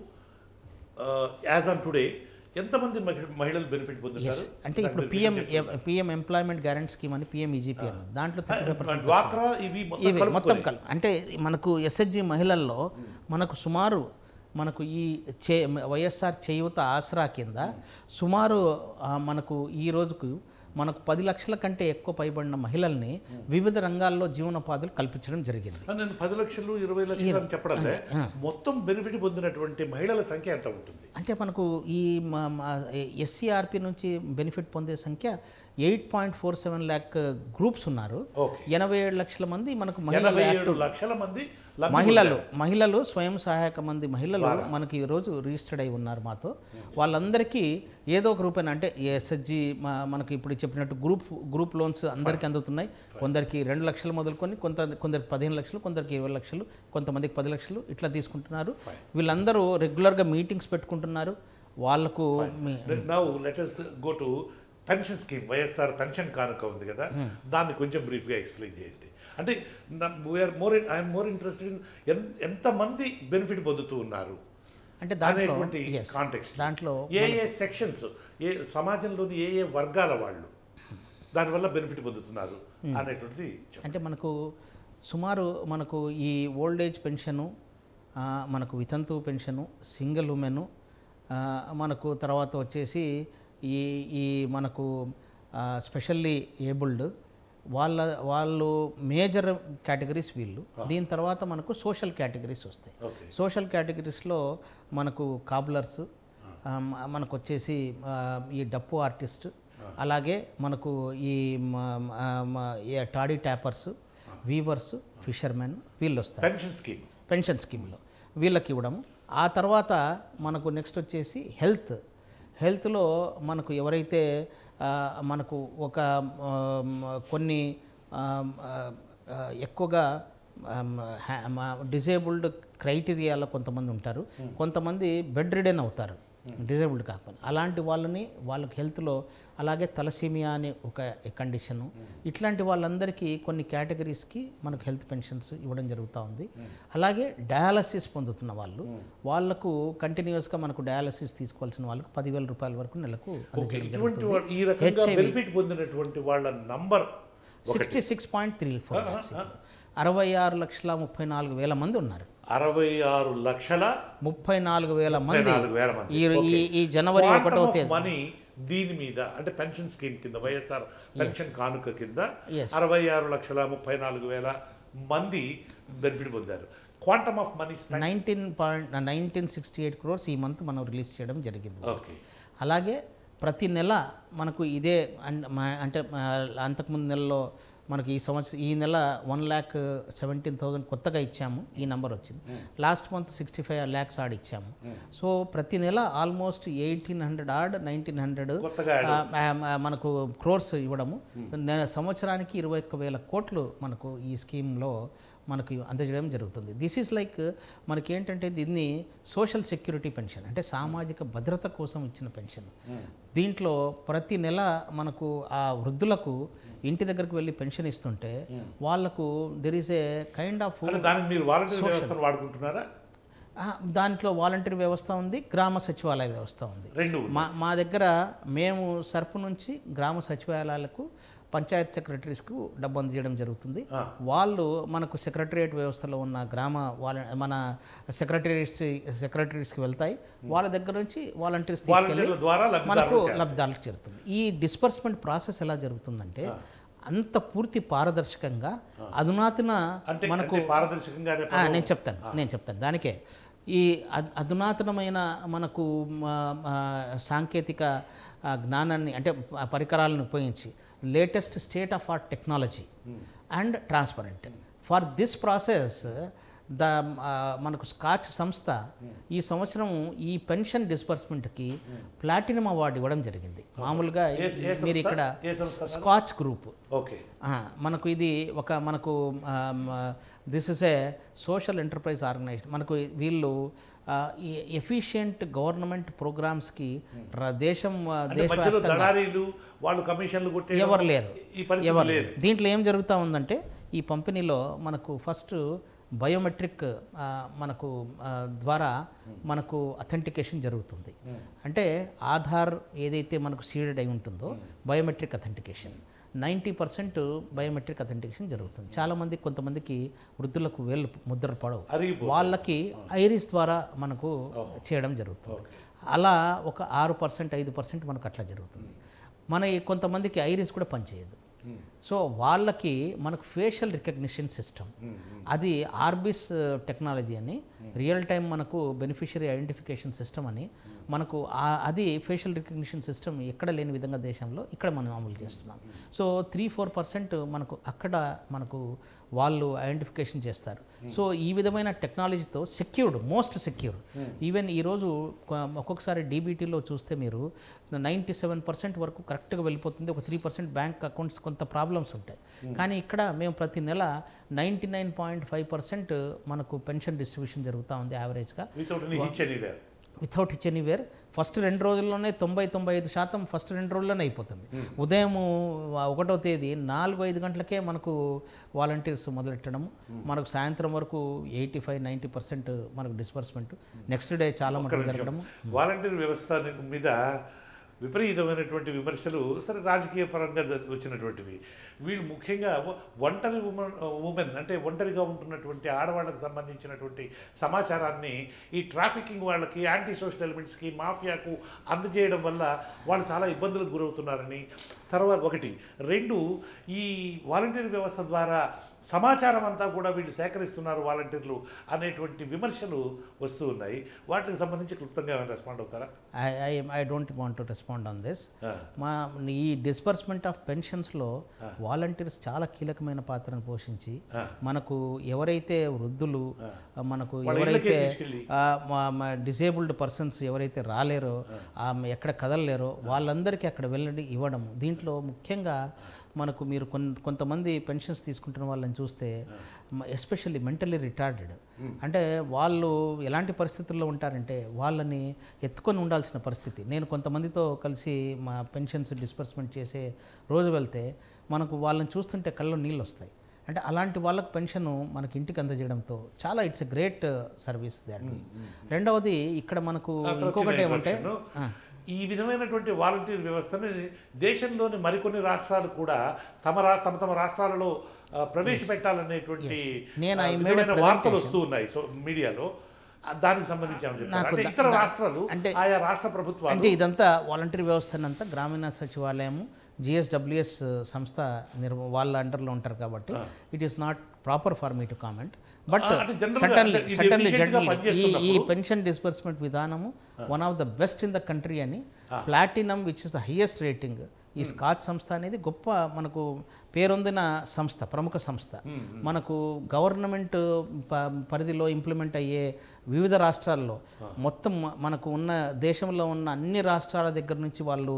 యాజ్ ఆన్ టుడే ఎంతమంది మహిళలు బెనిఫిట్ పొందుతారు? అంటే ఇప్పుడు PM ఎంప్లాయ్మెంట్ గ్యారెంటీ స్కీమ్ అని, PMEGP అని, దాంట్లో మొత్తం అంటే మనకు SHG మహిళల్లో మనకు సుమారు మనకు ఈ వైఎస్ఆర్ చేయూత ఆసరా కింద సుమారు మనకు ఈ రోజుకు మనకు 10 లక్షల కంటే ఎక్కువ పైబడిన మహిళల్ని వివిధ రంగాల్లో జీవనోపాధులు కల్పించడం జరిగింది. నేను 10 లక్షలు 20 లక్షలు అని చెప్పడం మొత్తం బెనిఫిట్ పొందినటువంటి మహిళల సంఖ్య ఎంత ఉంటుంది అంటే మనకు ఈ ఎస్సీఆర్పి నుంచి బెనిఫిట్ పొందే సంఖ్య 8.47 lakh గ్రూప్స్ ఉన్నారు. 87 లక్షల మంది మనకు మహిళలు స్వయం సహాయక మంది మహిళలు మనకి ఈరోజు రిజిస్టర్డ్ అయి ఉన్నారు మాతో. వాళ్ళందరికీ ఏదో ఒక రూపాయన అంటే ఎస్హెచ్జి మనకి ఇప్పుడు చెప్పినట్టు గ్రూప్ లోన్స్ అందరికీ అందుతున్నాయి. కొందరికి 2 లక్షలు మొదలుకొని కొందరికి 15 లక్షలు, కొందరికి 20 లక్షలు, కొంతమందికి 10 లక్షలు ఇట్లా తీసుకుంటున్నారు. వీళ్ళందరూ రెగ్యులర్గా మీటింగ్స్ పెట్టుకుంటున్నారు. వాళ్ళకు now let us go to pension scheme. YSR pension కానుక ఉంది కదా, దాన్ని కొంచెం బ్రీఫ్గా ఎక్స్ప్లెయిన్ చేయండి. అంటే ఐఎమ్ మోర్ ఇంట్రెస్టెడ్ ఇన్ ఎంతమంది బెనిఫిట్ పొందుతూ ఉన్నారు అంటే దాని కాంటెక్స్ట్, దాంట్లో ఏ సెక్షన్స్, సమాజంలోని ఏ వర్గాల వాళ్ళు దానివల్ల బెనిఫిట్ పొందుతున్నారు అనేటువంటిది. అంటే మనకు ఈ ఓల్డ్ ఏజ్ పెన్షను, మనకు వితంతు పెన్షను, సింగిల్ ఉమెను, మనకు తర్వాత వచ్చేసి ఈ మనకు స్పెషల్లీ ఏబుల్డ్ వాళ్ళు మేజర్ కేటగిరీస్ వీళ్ళు. దీని తర్వాత మనకు సోషల్ కేటగిరీస్ వస్తాయి. సోషల్ కేటగిరీస్లో మనకు కాబ్లర్స్, మనకు వచ్చేసి ఈ డప్పు ఆర్టిస్ట్, అలాగే మనకు ఈ టాడీ ట్యాపర్స్, వీవర్స్, ఫిషర్మెన్ వీళ్ళు వస్తారు పెన్షన్ స్కీమ్లో వీళ్ళకి ఇవ్వడము. ఆ తర్వాత మనకు నెక్స్ట్ వచ్చేసి హెల్త్లో మనకు ఎవరైతే మనకు ఒక కొన్ని ఎక్కువగా డిజేబుల్డ్ క్రైటీరియాలో కొంతమంది ఉంటారు, కొంతమంది బెడ్ రిడెన్ అవుతారు డిజేబుల్డ్ కాకపోతే. అలాంటి వాళ్ళకి హెల్త్లో, అలాగే తలసీమియా అనే ఒక కండిషను, ఇట్లాంటి వాళ్ళందరికీ కొన్ని కేటగిరీస్కి మనకు హెల్త్ పెన్షన్స్ ఇవ్వడం జరుగుతూ ఉంది. అలాగే డయాలసిస్ పొందుతున్న వాళ్ళకు కంటిన్యూస్గా మనకు డయాలసిస్ తీసుకోవాల్సిన వాళ్ళకు 10,000 రూపాయల వరకు నెలకు పొందినటువంటి వాళ్ళ నంబర్ 66.34 lakhs. 66,34,000 మంది ఉన్నారు. 66,34,000 మంది మంది ఈ జనవరి 1వ తేదీ మనీ దీని మీద అంటే పెన్షన్ స్కీమ్ కింద వైఎస్ఆర్ పెన్షన్ కానుక కింద 66,34,000 మంది బెనిఫిట్ పొందారు. క్వాంటమ్ ఆఫ్ మనీ 1968 crores ఈ మంత్ మనం రిలీజ్ చేయడం జరిగింది. ఓకే. అలాగే ప్రతి నెల మనకు ఇదే అంటే అంతకుముందు నెలలో మనకి ఈ నెల 1,17,000 కొత్తగా ఇచ్చాము. ఈ నెంబర్ వచ్చింది. లాస్ట్ మంత్ 65 lakhs ఆడ్ ఇచ్చాము. సో ప్రతి నెల ఆల్మోస్ట్ 1,800 ఆడ్ 1,900 మనకు క్రోర్స్ ఇవ్వడము. సంవత్సరానికి 21,000 కోట్లు మనకు ఈ స్కీమ్లో మనకు అందజేయడం జరుగుతుంది. దిస్ ఈజ్ లైక్ మనకి ఏంటంటే దీన్ని సోషల్ సెక్యూరిటీ పెన్షన్ అంటే సామాజిక భద్రత కోసం ఇచ్చిన పెన్షన్. దీంట్లో ప్రతి నెల మనకు ఆ వృద్ధులకు ఇంటి దగ్గరకు వెళ్ళి పెన్షన్ ఇస్తుంటే వాళ్ళకు there is a kind of దాంట్లో వాలంటీర్ వ్యవస్థ ఉంది, గ్రామ సచివాలయ వ్యవస్థ ఉంది. మా దగ్గర మేము సర్పు నుంచి గ్రామ సచివాలయాలకు పంచాయత్ సెక్రటరీస్కు డబ్బు అందజేయడం జరుగుతుంది. వాళ్ళు మనకు సెక్రటరియట్ వ్యవస్థలో ఉన్న మన సెక్రటరీస్కి వెళ్తాయి. వాళ్ళ దగ్గర నుంచి వాలంటీర్స్ మనకు లబ్ధిదారులకు చేరుతుంది. ఈ డిస్పర్స్మెంట్ ప్రాసెస్ ఎలా జరుగుతుందంటే అంత పూర్తి పారదర్శకంగా అధునాతన మనకు నేను చెప్తాను దానికే ఈ అధునాతనమైన మనకు సాంకేతిక జ్ఞానాన్ని అంటే పరికరాలను ఉపయోగించి latest state of art technology and transparent for this process మనకు స్కాచ్ సంస్థ ఈ సంవత్సరం ఈ పెన్షన్ డిస్బర్స్మెంట్కి ప్లాటినం అవార్డు ఇవ్వడం జరిగింది. మామూలుగా మీరు ఇక్కడ స్కాచ్ గ్రూప్ మనకు ఇది మనకు this is a social enterprise organization. మనకు వీళ్ళు ఎఫిషియంట్ గవర్నమెంట్ ప్రోగ్రామ్స్కి ఎవరు లేరు. దీంట్లో ఏం జరుగుతూ ఉందంటే ఈ పంపిణీలో మనకు ఫస్ట్ బయోమెట్రిక్ మనకు ద్వారా మనకు అథెంటికేషన్ జరుగుతుంది. అంటే ఆధార్ ఏదైతే మనకు సీడెడ్ అయి ఉంటుందో బయోమెట్రిక్ అథెంటికేషన్ 90% బయోమెట్రిక్ అథెంటికేషన్ జరుగుతుంది. చాలామంది కొంతమందికి వృద్ధులకు వేళ్ళు ముద్ర పడవు, వాళ్ళకి ఐరిస్ ద్వారా మనకు చేయడం జరుగుతుంది. అలా ఒక 6% 5% మనకు అట్లా జరుగుతుంది. కొంతమందికి ఐరిస్ కూడా పనిచేయదు. సో వాళ్ళకి మనకు ఫేషియల్ రికగ్నిషన్ సిస్టమ్ అది ఆర్బిస్ టెక్నాలజీ అని రియల్ టైం మనకు బెనిఫిషియరీ ఐడెంటిఫికేషన్ సిస్టమ్ అని మనకు అది ఫేషియల్ రికగ్నిషన్ సిస్టమ్ ఎక్కడ లేని విధంగా దేశంలో ఇక్కడ మనం అమలు చేస్తున్నాం. సో 3-4% మనకు అక్కడ మనకు వాళ్ళు ఐడెంటిఫికేషన్ చేస్తారు. సో ఈ విధమైన టెక్నాలజీతో మోస్ట్ సెక్యూర్డ్ ఈవెన్ ఈరోజు ఒక్కొక్కసారి డీబీటీలో చూస్తే మీరు 97% వరకు కరెక్ట్గా వెళ్ళిపోతుంది. ఒక 3% బ్యాంక్ అకౌంట్స్ కొంత ప్రాబ్లమ్స్ ఉంటాయి. కానీ ఇక్కడ మేము ప్రతి నెల 99.5% మనకు పెన్షన్ డిస్ట్రిబ్యూషన్ జరుగుతూ ఉంది యావరేజ్గా వితౌట్ ఇచ్ ఎనీవేర్. ఫస్ట్ 2 రోజుల్లోనే 90-95% ఫస్ట్ 2 రోజుల్లోనే అయిపోతుంది. ఉదయం 1వ తేదీ 4-5 గంటలకే మనకు వాలంటీర్స్ మొదలెట్టడం, మనకు సాయంత్రం వరకు 85-90% మనకు డిస్బర్స్మెంట్, నెక్స్ట్ డే చాలా మటుకు జరగడం. వాలంటీర్ వ్యవస్థ మీద విపరీతమైనటువంటి విమర్శలు సరే రాజకీయ పరంగా వచ్చినటువంటివి. వీళ్ళు ముఖ్యంగా ఒంటరి ఉమెన్ అంటే ఒంటరిగా ఉంటున్నటువంటి ఆడవాళ్ళకు సంబంధించినటువంటి సమాచారాన్ని ఈ ట్రాఫికింగ్ వాళ్ళకి, యాంటీ సోషల్ ఎలిమెంట్స్కి, మాఫియాకు అందజేయడం వల్ల వాళ్ళు చాలా ఇబ్బందులకు గురవుతున్నారని. తర్వాత 1, 2 ఈ వాలంటీర్ వ్యవస్థ ద్వారా సమాచారం అంతా కూడా వీళ్ళు సేకరిస్తున్నారు వాలంటీర్లు అనేటువంటి విమర్శలు వస్తూ ఉన్నాయి. వాటికి సంబంధించి క్లుప్తంగా ఏమైనా రెస్పాండ్ అవుతారా? I don't want to respond on this. ఈ డిస్బర్స్మెంట్ ఆఫ్ పెన్షన్స్లో వాలంటీర్స్ చాలా కీలకమైన పాత్రను పోషించి మనకు ఎవరైతే వృద్ధులు, మనకు ఎవరైతే డిసేబుల్డ్ పర్సన్స్ ఎవరైతే రాలేరో, ఎక్కడ కదలలేరో వాళ్ళందరికీ అక్కడ వెళ్ళి ఇవ్వడం. దీంట్లో ముఖ్యంగా మనకు మీరు కొంతమంది పెన్షన్స్ తీసుకుంటున్న వాళ్ళని చూస్తే ఎస్పెషల్లీ మెంటల్లీ రిటార్డెడ్ అంటే వాళ్ళు ఎలాంటి పరిస్థితుల్లో ఉంటారంటే వాళ్ళని ఎత్తుకొని ఉండాల్సిన పరిస్థితి. నేను కొంతమందితో కలిసి మా పెన్షన్స్ డిస్బర్స్మెంట్ చేసే రోజు వెళ్తే మనకు వాళ్ళని చూస్తుంటే కళ్ళలో నీళ్ళు వస్తాయి. అంటే అలాంటి వాళ్ళకు పెన్షన్ మనకి ఇంటికి అందజేయడంతో చాలా it's a great service that. రెండవది ఇక్కడ మనకు ఇంకొకటి ఏమంటే ఈ విధమైనటువంటి వాలంటీర్ వ్యవస్థని దేశంలోని మరికొన్ని రాష్ట్రాలు కూడా తమ రాష్ట్రాలలో ప్రవేశపెట్టాలనేటువంటి విధమైన వార్తలు వస్తూ ఉన్నాయి మీడియాలో. దానికి సంబంధించి అంటే ఇతర రాష్ట్రాలు ఆయా రాష్ట్ర ప్రభుత్వాలు అంటే ఇదంతా వాలంటీర్ వ్యవస్థనంతా గ్రామీణ సచివాలయము GSWS సంస్థ వాళ్ళ అండర్లో ఉంటారు కాబట్టి it is not proper for me to comment. But suddenly ఈ పెన్షన్ డిస్బర్స్మెంట్ విధానము one of the best in the country అని platinum which is the highest rating ఈ స్కాచ్ సంస్థ అనేది గొప్ప మనకు పేరొందిన సంస్థ, ప్రముఖ సంస్థ. మనకు గవర్నమెంట్ పరిధిలో ఇంప్లిమెంట్ అయ్యే వివిధ రాష్ట్రాల్లో మొత్తం మనకు ఉన్న దేశంలో ఉన్న అన్ని రాష్ట్రాల దగ్గర నుంచి వాళ్ళు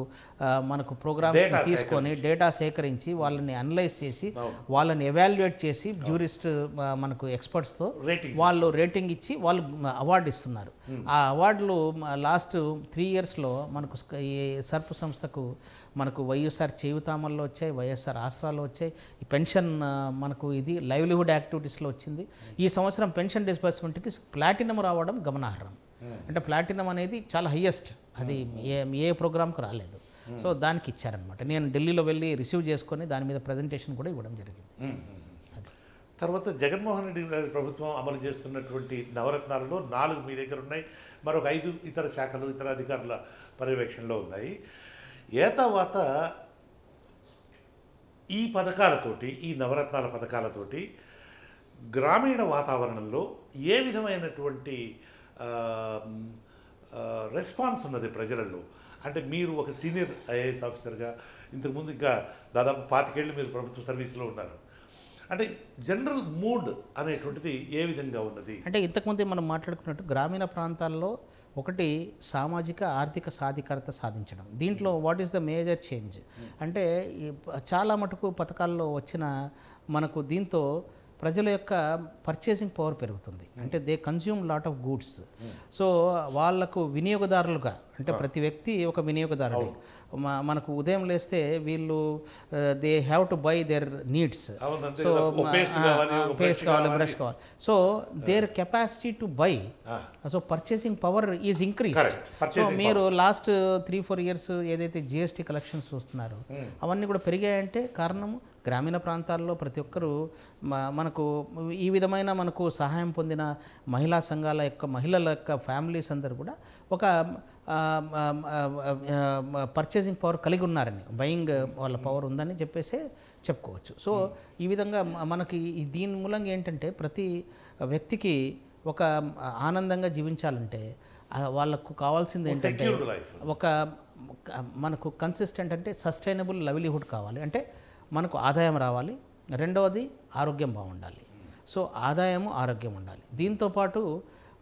మనకు ప్రోగ్రామ్స్ తీసుకొని డేటా సేకరించి వాళ్ళని అనలైజ్ చేసి వాళ్ళని ఎవాల్యుయేట్ చేసి జ్యూరిస్ట్ మనకు ఎక్స్పర్ట్స్తో వాళ్ళు రేటింగ్ ఇచ్చి వాళ్ళు అవార్డు ఇస్తున్నారు. ఆ అవార్డులు లాస్ట్ 3 yearsలో మనకు ఈ సర్ప్ సంస్థకు మనకు వైఎస్ఆర్ చేయుతామల్లో వచ్చాయి, వైఎస్ఆర్ ఆసరాలో వచ్చాయి, ఈ పెన్షన్ మనకు ఇది లైవ్లీహుడ్ యాక్టివిటీస్లో వచ్చింది. ఈ సంవత్సరం పెన్షన్ డిస్బర్స్మెంట్కి ప్లాటినం రావడం గమనార్హం. అంటే ప్లాటినం అనేది చాలా హయ్యెస్ట్, అది ఏ ప్రోగ్రామ్కి రాలేదు. సో దానికి ఇచ్చారనమాట. నేను ఢిల్లీలో వెళ్ళి రిసీవ్ చేసుకొని దాని మీద ప్రజెంటేషన్ కూడా ఇవ్వడం జరిగింది. తర్వాత జగన్మోహన్ రెడ్డి గారి ప్రభుత్వం అమలు చేస్తున్నటువంటి నవరత్నాలలో 4 మీ దగ్గర ఉన్నాయి, మరొక 5 ఇతర శాఖలు ఇతర అధికారుల పర్యవేక్షణలో ఉన్నాయి. ఏతావాత ఈ పథకాలతోటి, ఈ నవరత్నాల పథకాలతోటి గ్రామీణ వాతావరణంలో ఏ విధమైనటువంటి రెస్పాన్స్ ఉన్నది ప్రజలలో? అంటే మీరు ఒక సీనియర్ IAS ఆఫీసర్గా ఇంతకుముందు ఇంకా దాదాపు 25 ఏళ్ళు మీరు ప్రభుత్వ సర్వీస్లో ఉన్నారు. అంటే జనరల్ మూడ్ అనేటువంటిది ఏ విధంగా ఉన్నది? అంటే ఇంతకుముందే మనం మాట్లాడుకున్నట్టు గ్రామీణ ప్రాంతాల్లో ఒకటి సామాజిక ఆర్థిక సాధికారత సాధించడం. దీంట్లో what is the major change అంటే చాలా మటుకు పథకాల్లో వచ్చిన మనకు దీంతో ప్రజల యొక్క పర్చేసింగ్ పవర్ పెరుగుతుంది. అంటే they consume lot of goods. So వాళ్ళకు వినియోగదారులుగా అంటే ప్రతి వ్యక్తి ఒక వినియోగదారుడే. మనకు ఉదయం లేస్తే వీళ్ళు they have to buy their needs. So paste కావాలి, బ్రష్ కావాలి. So their capacity to buy, so purchasing power is increased. So మీరు లాస్ట్ 3-4 years ఏదైతే GST కలెక్షన్స్ చూస్తున్నారో అవన్నీ కూడా పెరిగాయంటే కారణం గ్రామీణ ప్రాంతాల్లో ప్రతి ఒక్కరూ మనకు ఈ విధమైన మనకు సహాయం పొందిన మహిళా సంఘాల యొక్క మహిళల యొక్క ఫ్యామిలీస్ అందరూ కూడా ఒక పర్చేసింగ్ పవర్ కలిగి ఉన్నారని, బయింగ్ వాళ్ళ పవర్ ఉందని చెప్పేసి చెప్పుకోవచ్చు. సో ఈ విధంగా మనకి దీని మూలంగా ఏంటంటే ప్రతి వ్యక్తికి ఒక ఆనందంగా జీవించాలంటే వాళ్ళకు కావాల్సింది ఏంటంటే ఒక మనకు కన్సిస్టెంట్ అంటే సస్టైనబుల్ లైవ్లీహుడ్ కావాలి. అంటే మనకు ఆదాయం రావాలి, రెండవది ఆరోగ్యం బాగుండాలి. సో ఆదాయము ఆరోగ్యం ఉండాలి. దీంతోపాటు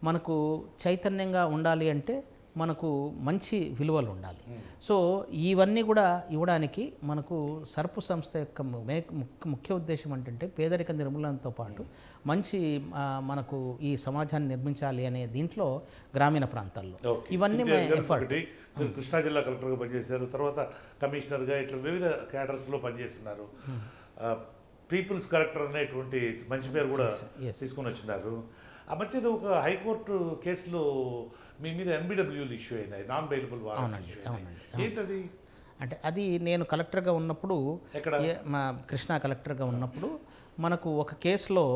మనకు చైతన్యంగా ఉండాలి అంటే మనకు మంచి విలువలు ఉండాలి. సో ఇవన్నీ కూడా ఇవ్వడానికి మనకు సర్పు సంస్థ యొక్క ముఖ్య ఉద్దేశం ఏంటంటే పేదరిక నిర్మూలనతో పాటు మంచి మనకు ఈ సమాజాన్ని నిర్మించాలి అనే దీంట్లో గ్రామీణ ప్రాంతాల్లో ఇవన్నీ ఎఫర్ట్. కృష్ణా జిల్లా కలెక్టర్గా పనిచేశారు, తర్వాత కమిషనర్గా, ఇట్లా వివిధ క్యాడర్స్లో పనిచేస్తున్నారు. పీపుల్స్ కలెక్టర్ అనేటువంటి మంచి పేరు కూడా తీసుకుని వచ్చినారు. ఆ మధ్యలో ఒక హైకోర్టు కేసులో మీ మీద NBWలు ఇష్యూ అయినాయి, నాన్ బెయిలబుల్ వారెంట్స్ ఇష్యూ అయినాయి. ఏంటది? అంటే అది నేను కలెక్టర్గా ఉన్నప్పుడు, మా కృష్ణా కలెక్టర్గా ఉన్నప్పుడు మనకు ఒక కేసులో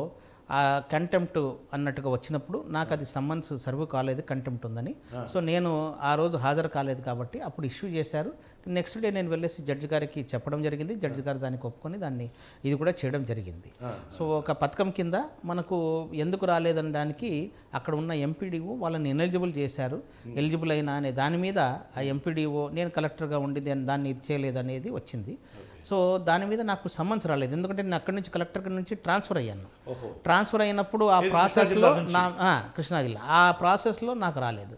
కంటెంప్ట్ అన్నట్టుగా వచ్చినప్పుడు నాకు అది సమ్మన్స్ సర్వ్ కాలేదు, కంటెంప్ట్ ఉందని. సో నేను ఆ రోజు హాజరు కాలేదు కాబట్టి అప్పుడు ఇష్యూ చేశారు. నెక్స్ట్ డే నేను వెళ్ళేసి జడ్జి గారికి చెప్పడం జరిగింది. జడ్జి గారు దానికి ఒప్పుకొని దాన్ని ఇది కూడా చేయడం జరిగింది. సో ఒక పథకం కింద మనకు ఎందుకు రాలేదని దానికి అక్కడ ఉన్న MPDO వాళ్ళని ఎలిజిబుల్ చేశారు. ఎలిజిబుల్ అయినా అనే దాని మీద ఆ MPDO నేను కలెక్టర్గా ఉండి దాన్ని ఇది చేయలేదనేది వచ్చింది. సో దాని మీద నాకు సమ్మన్స్ రాలేదు, ఎందుకంటే నేను అక్కడి నుంచి కలెక్టర్ నుంచి ట్రాన్స్ఫర్ అయ్యాను. ట్రాన్స్ఫర్ అయినప్పుడు ఆ ప్రాసెస్లో కృష్ణా జిల్లా ఆ ప్రాసెస్లో నాకు రాలేదు.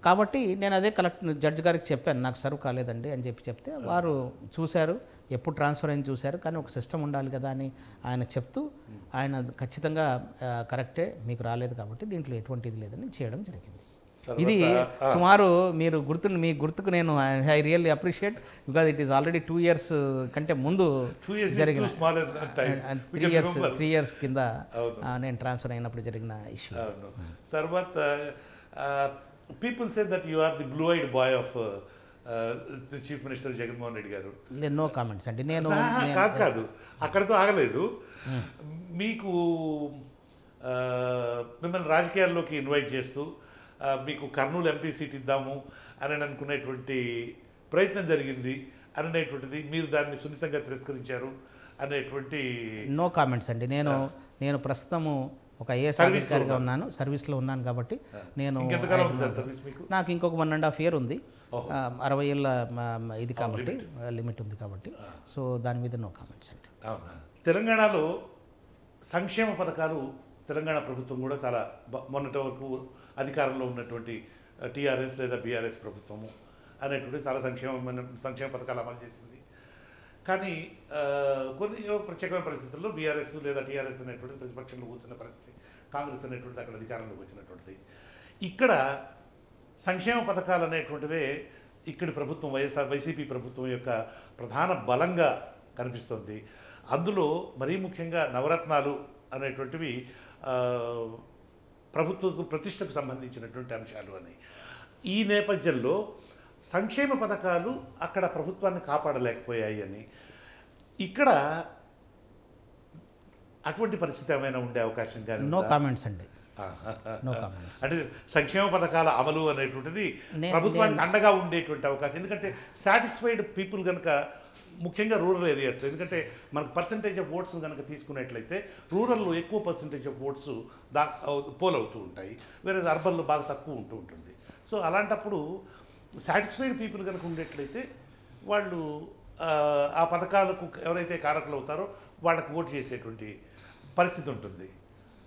కాబట్టి నేను అదే జడ్జి గారికి చెప్పాను, నాకు సర్వ్ కాలేదండి అని చెప్తే వారు చూశారు, ఎప్పుడు ట్రాన్స్ఫర్ అయింది చూశారు, కానీ ఒక సిస్టమ్ ఉండాలి కదా అని ఆయన చెప్తూ ఆయన ఖచ్చితంగా కరెక్టే, మీకు రాలేదు కాబట్టి దీంట్లో ఎటువంటిది లేదని చేయడం జరిగింది. ఇది సుమారు మీరు మీ గుర్తుకు నేను I really appreciate, because it is already 2 years కంటే ముందు జరిగిన 3 years కింద నేను ట్రాన్స్ఫర్ అయినప్పుడు జరిగిన ఇష్యూ. తర్వాత people say that you are the blue eyed boy of chief minister Jaganmohan Reddy గారు. నో కామెంట్స్ అండి. నేను కాదు అక్కడితో ఆగలేదు. మీకు మిమ్మల్ని రాజకీయాల్లోకి ఇన్వైట్ చేస్తూ మీకు కర్నూలు ఎంపీ సీట్ ఇద్దాము అని అనుకునేటువంటి ప్రయత్నం జరిగింది అనేటువంటిది, మీరు దాన్ని సున్నితంగా తిరస్కరించారు అనేటువంటి. నో కామెంట్స్ అండి. నేను ప్రస్తుతము ఒక ఐఏఎస్ అధికారిగా ఉన్నాను, సర్వీస్లో ఉన్నాను కాబట్టి నేను నాకు ఇంకొక 1.5 year ఉంది, 60 ఏళ్ళ ఇది కాబట్టి లిమిట్ ఉంది కాబట్టి, సో దాని మీద నో కామెంట్స్ అండి. తెలంగాణలో సంక్షేమ పథకాలు తెలంగాణ ప్రభుత్వం కూడా చాలా మొన్నటి వరకు అధికారంలో ఉన్నటువంటి టీఆర్ఎస్ లేదా బీఆర్ఎస్ ప్రభుత్వము అనేటువంటి చాలా సంక్షేమ పథకాలు అమలు చేసింది. కానీ కొన్ని ప్రత్యేకమైన పరిస్థితుల్లో బీఆర్ఎస్ లేదా టీఆర్ఎస్ అనేటువంటి ప్రతిపక్షంలో కూర్చున్న పరిస్థితి, కాంగ్రెస్ అనేటువంటిది అక్కడ అధికారంలోకి వచ్చినటువంటిది. ఇక్కడ సంక్షేమ పథకాలు అనేటువంటివే ఇక్కడి ప్రభుత్వం వైసీపీ ప్రభుత్వం యొక్క ప్రధాన బలంగా కనిపిస్తుంది. అందులో మరీ ముఖ్యంగా నవరత్నాలు అనేటువంటివి ప్రభుత్వ ప్రతిష్టకు సంబంధించినటువంటి అంశాలు అని. ఈ నేపథ్యంలో సంక్షేమ పథకాలు అక్కడ ప్రభుత్వాన్ని కాపాడలేకపోయాయి అని, ఇక్కడ అటువంటి పరిస్థితి ఏమైనా ఉండే అవకాశం కానీ? నో కామెంట్స్ అండి. అంటే సంక్షేమ పథకాల అమలు అనేటువంటిది ప్రభుత్వానికి అండగా ఉండేటువంటి అవకాశం, ఎందుకంటే సాటిస్ఫైడ్ పీపుల్ కనుక ముఖ్యంగా రూరల్ ఏరియాస్లో, ఎందుకంటే మనకు పర్సంటేజ్ ఆఫ్ ఓట్స్ కనుక తీసుకున్నట్లయితే రూరల్లో ఎక్కువ పర్సంటేజ్ ఆఫ్ ఓట్స్ పోల్ అవుతూ ఉంటాయి, వేరే అర్బన్లో బాగా తక్కువ ఉంటుంది. సో అలాంటప్పుడు సాటిస్ఫైడ్ పీపుల్ కనుక ఉండేట్లయితే వాళ్ళు ఆ పథకాలకు ఎవరైతే కారకులు అవుతారో వాళ్ళకు ఓటు చేసేటువంటి పరిస్థితి ఉంటుంది.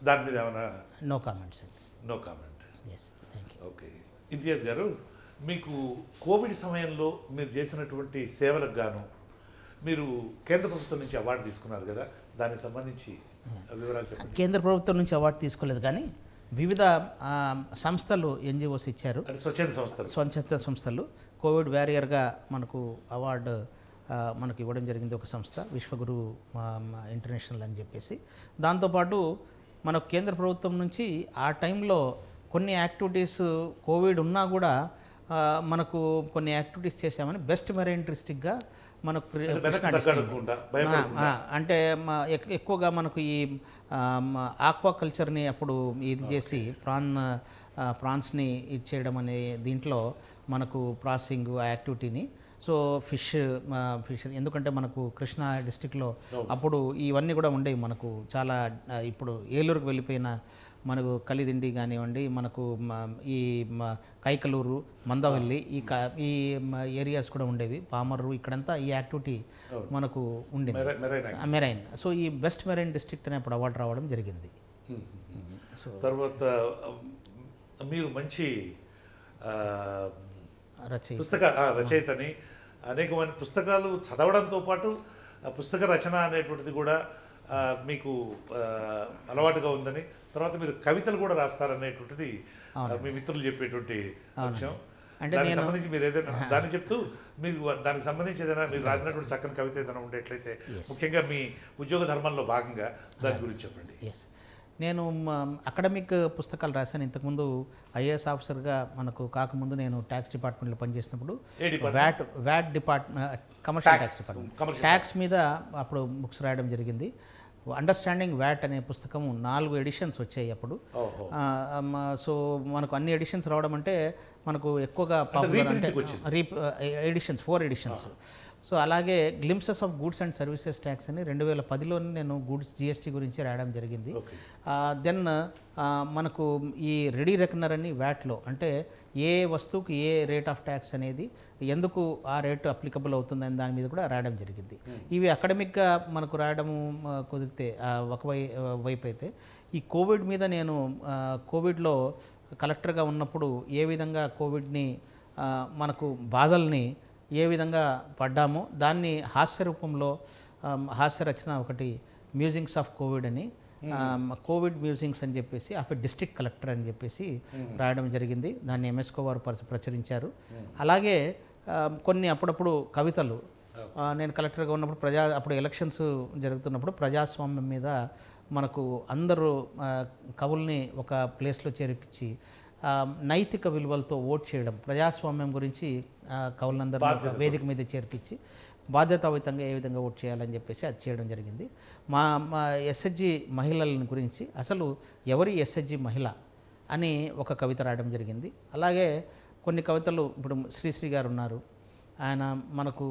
దాని మీద ఏమైనా? నో కామెంట్స్ అండి. No comment. Yes, thank you. Okay. Imtiaz గారు, మీకు కోవిడ్ సమయంలో మీరు చేసినటువంటి సేవలకు గాను మీరు కేంద్ర ప్రభుత్వం నుంచి అవార్డు తీసుకున్నారు కదా, దానికి సంబంధించి వివరాలు చెప్పండి. కేంద్ర ప్రభుత్వం నుంచి అవార్డు తీసుకోలేదు, కానీ వివిధ సంస్థలు ఎన్జిఓస్ ఇచ్చారు, స్వచ్ఛంద సంస్థలు. కోవిడ్ వారియర్గా మనకు అవార్డు మనకు ఇవ్వడం జరిగింది ఒక సంస్థ, విశ్వగురు ఇంటర్నేషనల్ అని చెప్పేసి. దాంతోపాటు మనకు కేంద్ర ప్రభుత్వం నుంచి ఆ టైంలో కొన్ని యాక్టివిటీస్ కోవిడ్ ఉన్నా కూడా మనకు కొన్ని యాక్టివిటీస్ చేసామని బెస్ట్ మెరైన్ డిస్ట్రిక్ట్గా మనకు అంటే ఎక్కువగా మనకు ఈ ఆక్వాకల్చర్ని అప్పుడు ఇది చేసి ప్రాన్స్ని ఇచ్చేయడం అనే దీంట్లో మనకు ప్రాసెసింగ్ యాక్టివిటీని. సో ఫిష్ ఎందుకంటే మనకు కృష్ణా డిస్టిక్లో అప్పుడు ఇవన్నీ కూడా ఉండేవి మనకు చాలా. ఇప్పుడు ఏలూరుకు వెళ్ళిపోయిన మనకు కలిదిండి కానివ్వండి, మనకు ఈ కైకలూరు, మందవల్లి ఈ ఏరియాస్ కూడా ఉండేవి, పామర్రు, ఇక్కడంతా ఈ యాక్టివిటీ మనకు ఉండేది మెరైన్. సో ఈ బెస్ట్ మెరైన్ డిస్ట్రిక్ట్ అనే అప్పుడు అవార్డు రావడం జరిగింది. సో తర్వాత మీరు మంచి రచయితని, అనేకమైన పుస్తకాలు చదవడంతో పాటు పుస్తక రచన అనేటువంటిది కూడా మీకు అలవాటుగా ఉందని, తర్వాత మీరు కవితలు కూడా రాస్తారనేటువంటిది మీ మిత్రులు చెప్పేటువంటి అంశం. దానికి సంబంధించి మీరు ఏదైనా దాన్ని చెప్తూ మీరు దానికి సంబంధించి ఏదైనా మీరు రాసినటువంటి చక్కని కవిత ఏదైనా ఉండేట్లయితే, ముఖ్యంగా మీ ఉద్యోగ ధర్మంలో భాగంగా దాని గురించి చెప్పండి. నేను అకాడమిక్ పుస్తకాలు రాశాను. ఇంతకుముందు ఐఏఎస్ ఆఫీసర్గా మనకు కాకముందు నేను ట్యాక్స్ డిపార్ట్మెంట్లో పనిచేసినప్పుడు VAT department, commercial tax department, tax మీద అప్పుడు బుక్స్ రాయడం జరిగింది. అండర్స్టాండింగ్ వ్యాట్ అనే పుస్తకం 4 ఎడిషన్స్ వచ్చాయి అప్పుడు. సో మనకు అన్ని ఎడిషన్స్ రావడం అంటే మనకు ఎక్కువగా పాపులర్ అంటే ఎడిషన్స్ 4 ఎడిషన్స్. సో అలాగే glimpses of goods and services tax అని 2010లోనే నేను గూడ్స్ జిఎస్టీ గురించి రాయడం జరిగింది. దెన్ మనకు ఈ రెడీ రెకనర్ అని వ్యాట్లో, అంటే ఏ వస్తువుకి ఏ రేట్ ఆఫ్ ట్యాక్స్ అనేది ఎందుకు ఆ రేటు అప్లికబుల్ అవుతుందని దాని మీద కూడా రాయడం జరిగింది. ఇవి అకాడమిక్గా మనకు రాయడము కుదిరితే ఒక వైపు అయితే, ఈ కోవిడ్ మీద నేను కోవిడ్లో కలెక్టర్గా ఉన్నప్పుడు ఏ విధంగా కోవిడ్ని మనకు బాధల్ని ఏ విధంగా పడ్డామో దాన్ని హాస్య రూపంలో హాస్య రచన ఒకటి, మ్యూజింగ్స్ ఆఫ్ కోవిడ్ అని, కోవిడ్ మ్యూజింగ్స్ అని చెప్పేసి ఆఫ్ ఎ డిస్ట్రిక్ట్ కలెక్టర్ అని చెప్పేసి రాయడం జరిగింది. దాన్ని ఎంఎస్కో వారు ప్రచురించారు. అలాగే కొన్ని అప్పుడప్పుడు కవితలు నేను కలెక్టర్గా ఉన్నప్పుడు అప్పుడు ఎలక్షన్స్ జరుగుతున్నప్పుడు ప్రజాస్వామ్యం మీద మనకు అందరూ కవుల్ని ఒక ప్లేస్లో చేర్పించి నైతిక విలువలతో ఓట్ చేయడం, ప్రజాస్వామ్యం గురించి కవులందరూ ఒక వేదిక మీద చేర్పించి బాధ్యతాయుతంగా ఏ విధంగా ఓట్ చేయాలని చెప్పేసి అది చేయడం జరిగింది. మా ఎస్హెచ్జి మహిళల గురించి అసలు ఎవరి ఎస్హెచ్జి మహిళ అని ఒక కవిత రాయడం జరిగింది. అలాగే కొన్ని కవితలు, ఇప్పుడు శ్రీశ్రీ గారు ఉన్నారు, ఆయన మనకు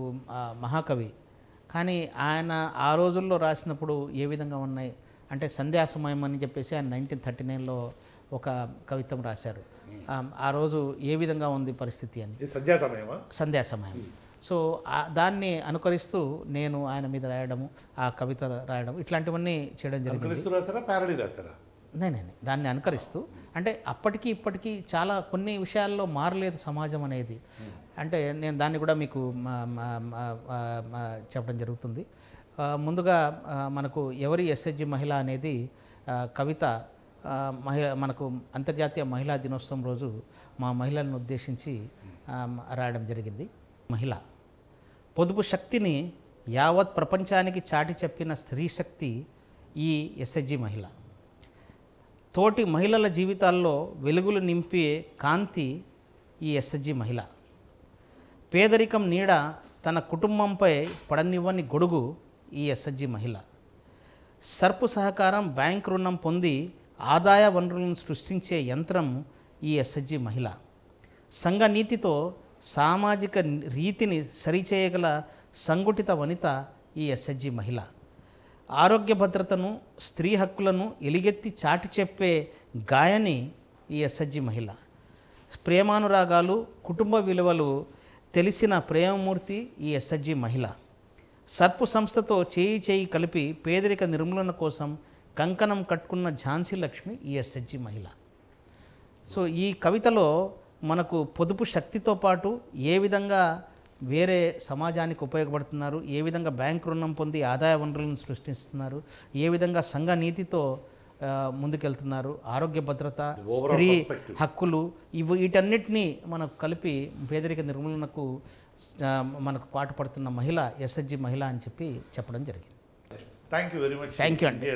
మహాకవి, కానీ ఆయన ఆ రోజుల్లో రాసినప్పుడు ఏ విధంగా ఉన్నాయి అంటే సంధ్యా సమయం అని చెప్పేసి ఆయన 1939లో ఒక కవిత్వం రాశారు. ఆ రోజు ఏ విధంగా ఉంది పరిస్థితి అని, సంధ్యా సమయం. సో దాన్ని అనుకరిస్తూ నేను ఆయన మీద రాయడము, ఆ కవిత రాయడం, ఇట్లాంటివన్నీ చేయడం జరిగింది. నేనే దాన్ని అనుకరిస్తూ, అంటే అప్పటికి ఇప్పటికీ చాలా కొన్ని విషయాల్లో మారలేదు సమాజం అనేది. అంటే నేను దాన్ని కూడా మీకు చెప్పడం జరుగుతుంది. ముందుగా మనకు ఎవరి ఎస్హెచ్జి మహిళ అనేది కవిత మనకు అంతర్జాతీయ మహిళా దినోత్సవం రోజు మా మహిళలను ఉద్దేశించి రాయడం జరిగింది. మహిళ పొదుపు శక్తిని యావత్ ప్రపంచానికి చాటి చెప్పిన స్త్రీ శక్తి ఈ ఎస్హెచ్జి మహిళ. తోటి మహిళల జీవితాల్లో వెలుగులు నింపే కాంతి ఈ ఎస్హెచ్జి మహిళ. పేదరికం నీడ తన కుటుంబంపై పడనివ్వని గొడుగు ఈ ఎస్హెచ్జి మహిళ. సర్పు సహకారం, బ్యాంక్ రుణం పొంది ఆదాయ వనరులను సృష్టించే యంత్రం ఈ ఎస్హెచ్జి మహిళ. సంఘ నీతితో సామాజిక రీతిని సరిచేయగల సంఘటిత వనిత ఈ ఎస్హెచ్జి మహిళ. ఆరోగ్య భద్రతను, స్త్రీ హక్కులను ఎలుగెత్తి చాటి చెప్పే గాయని ఈ ఎస్హెచ్జి మహిళ. ప్రేమానురాగాలు, కుటుంబ విలువలు తెలిసిన ప్రేమమూర్తి ఈ ఎస్హెచ్జి మహిళ. సర్పు సంస్థతో చేయి కలిపి పేదరిక నిర్మూలన కోసం కంకణం కట్టుకున్న ఝాన్సీ లక్ష్మి ఈ ఎస్హెచ్జి మహిళ. సో ఈ కవితలో మనకు పొదుపు శక్తితో పాటు ఏ విధంగా వేరే సమాజానికి ఉపయోగపడుతున్నారు, ఏ విధంగా బ్యాంక్ రుణం పొంది ఆదాయ వనరులను సృష్టిస్తున్నారు, ఏ విధంగా సంఘ నీతితో ముందుకెళ్తున్నారు, ఆరోగ్య భద్రత, స్త్రీ హక్కులు, వీటన్నిటినీ మనకు కలిపి పేదరిక నిర్మూలనకు మనకు పాటుపడుతున్న మహిళ ఎస్హెచ్జి మహిళ అని చెప్పి చెప్పడం జరిగింది. Thank you very much. Thank you అండి.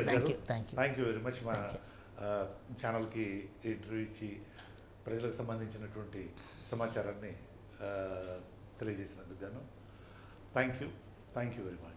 Thank you very much. మా ఛానల్కి ఇంటర్వ్యూ ఇచ్చి ప్రజలకు సంబంధించినటువంటి సమాచారాన్ని తెలియజేసినందుకు గాను థ్యాంక్ యూ వెరీ మచ్.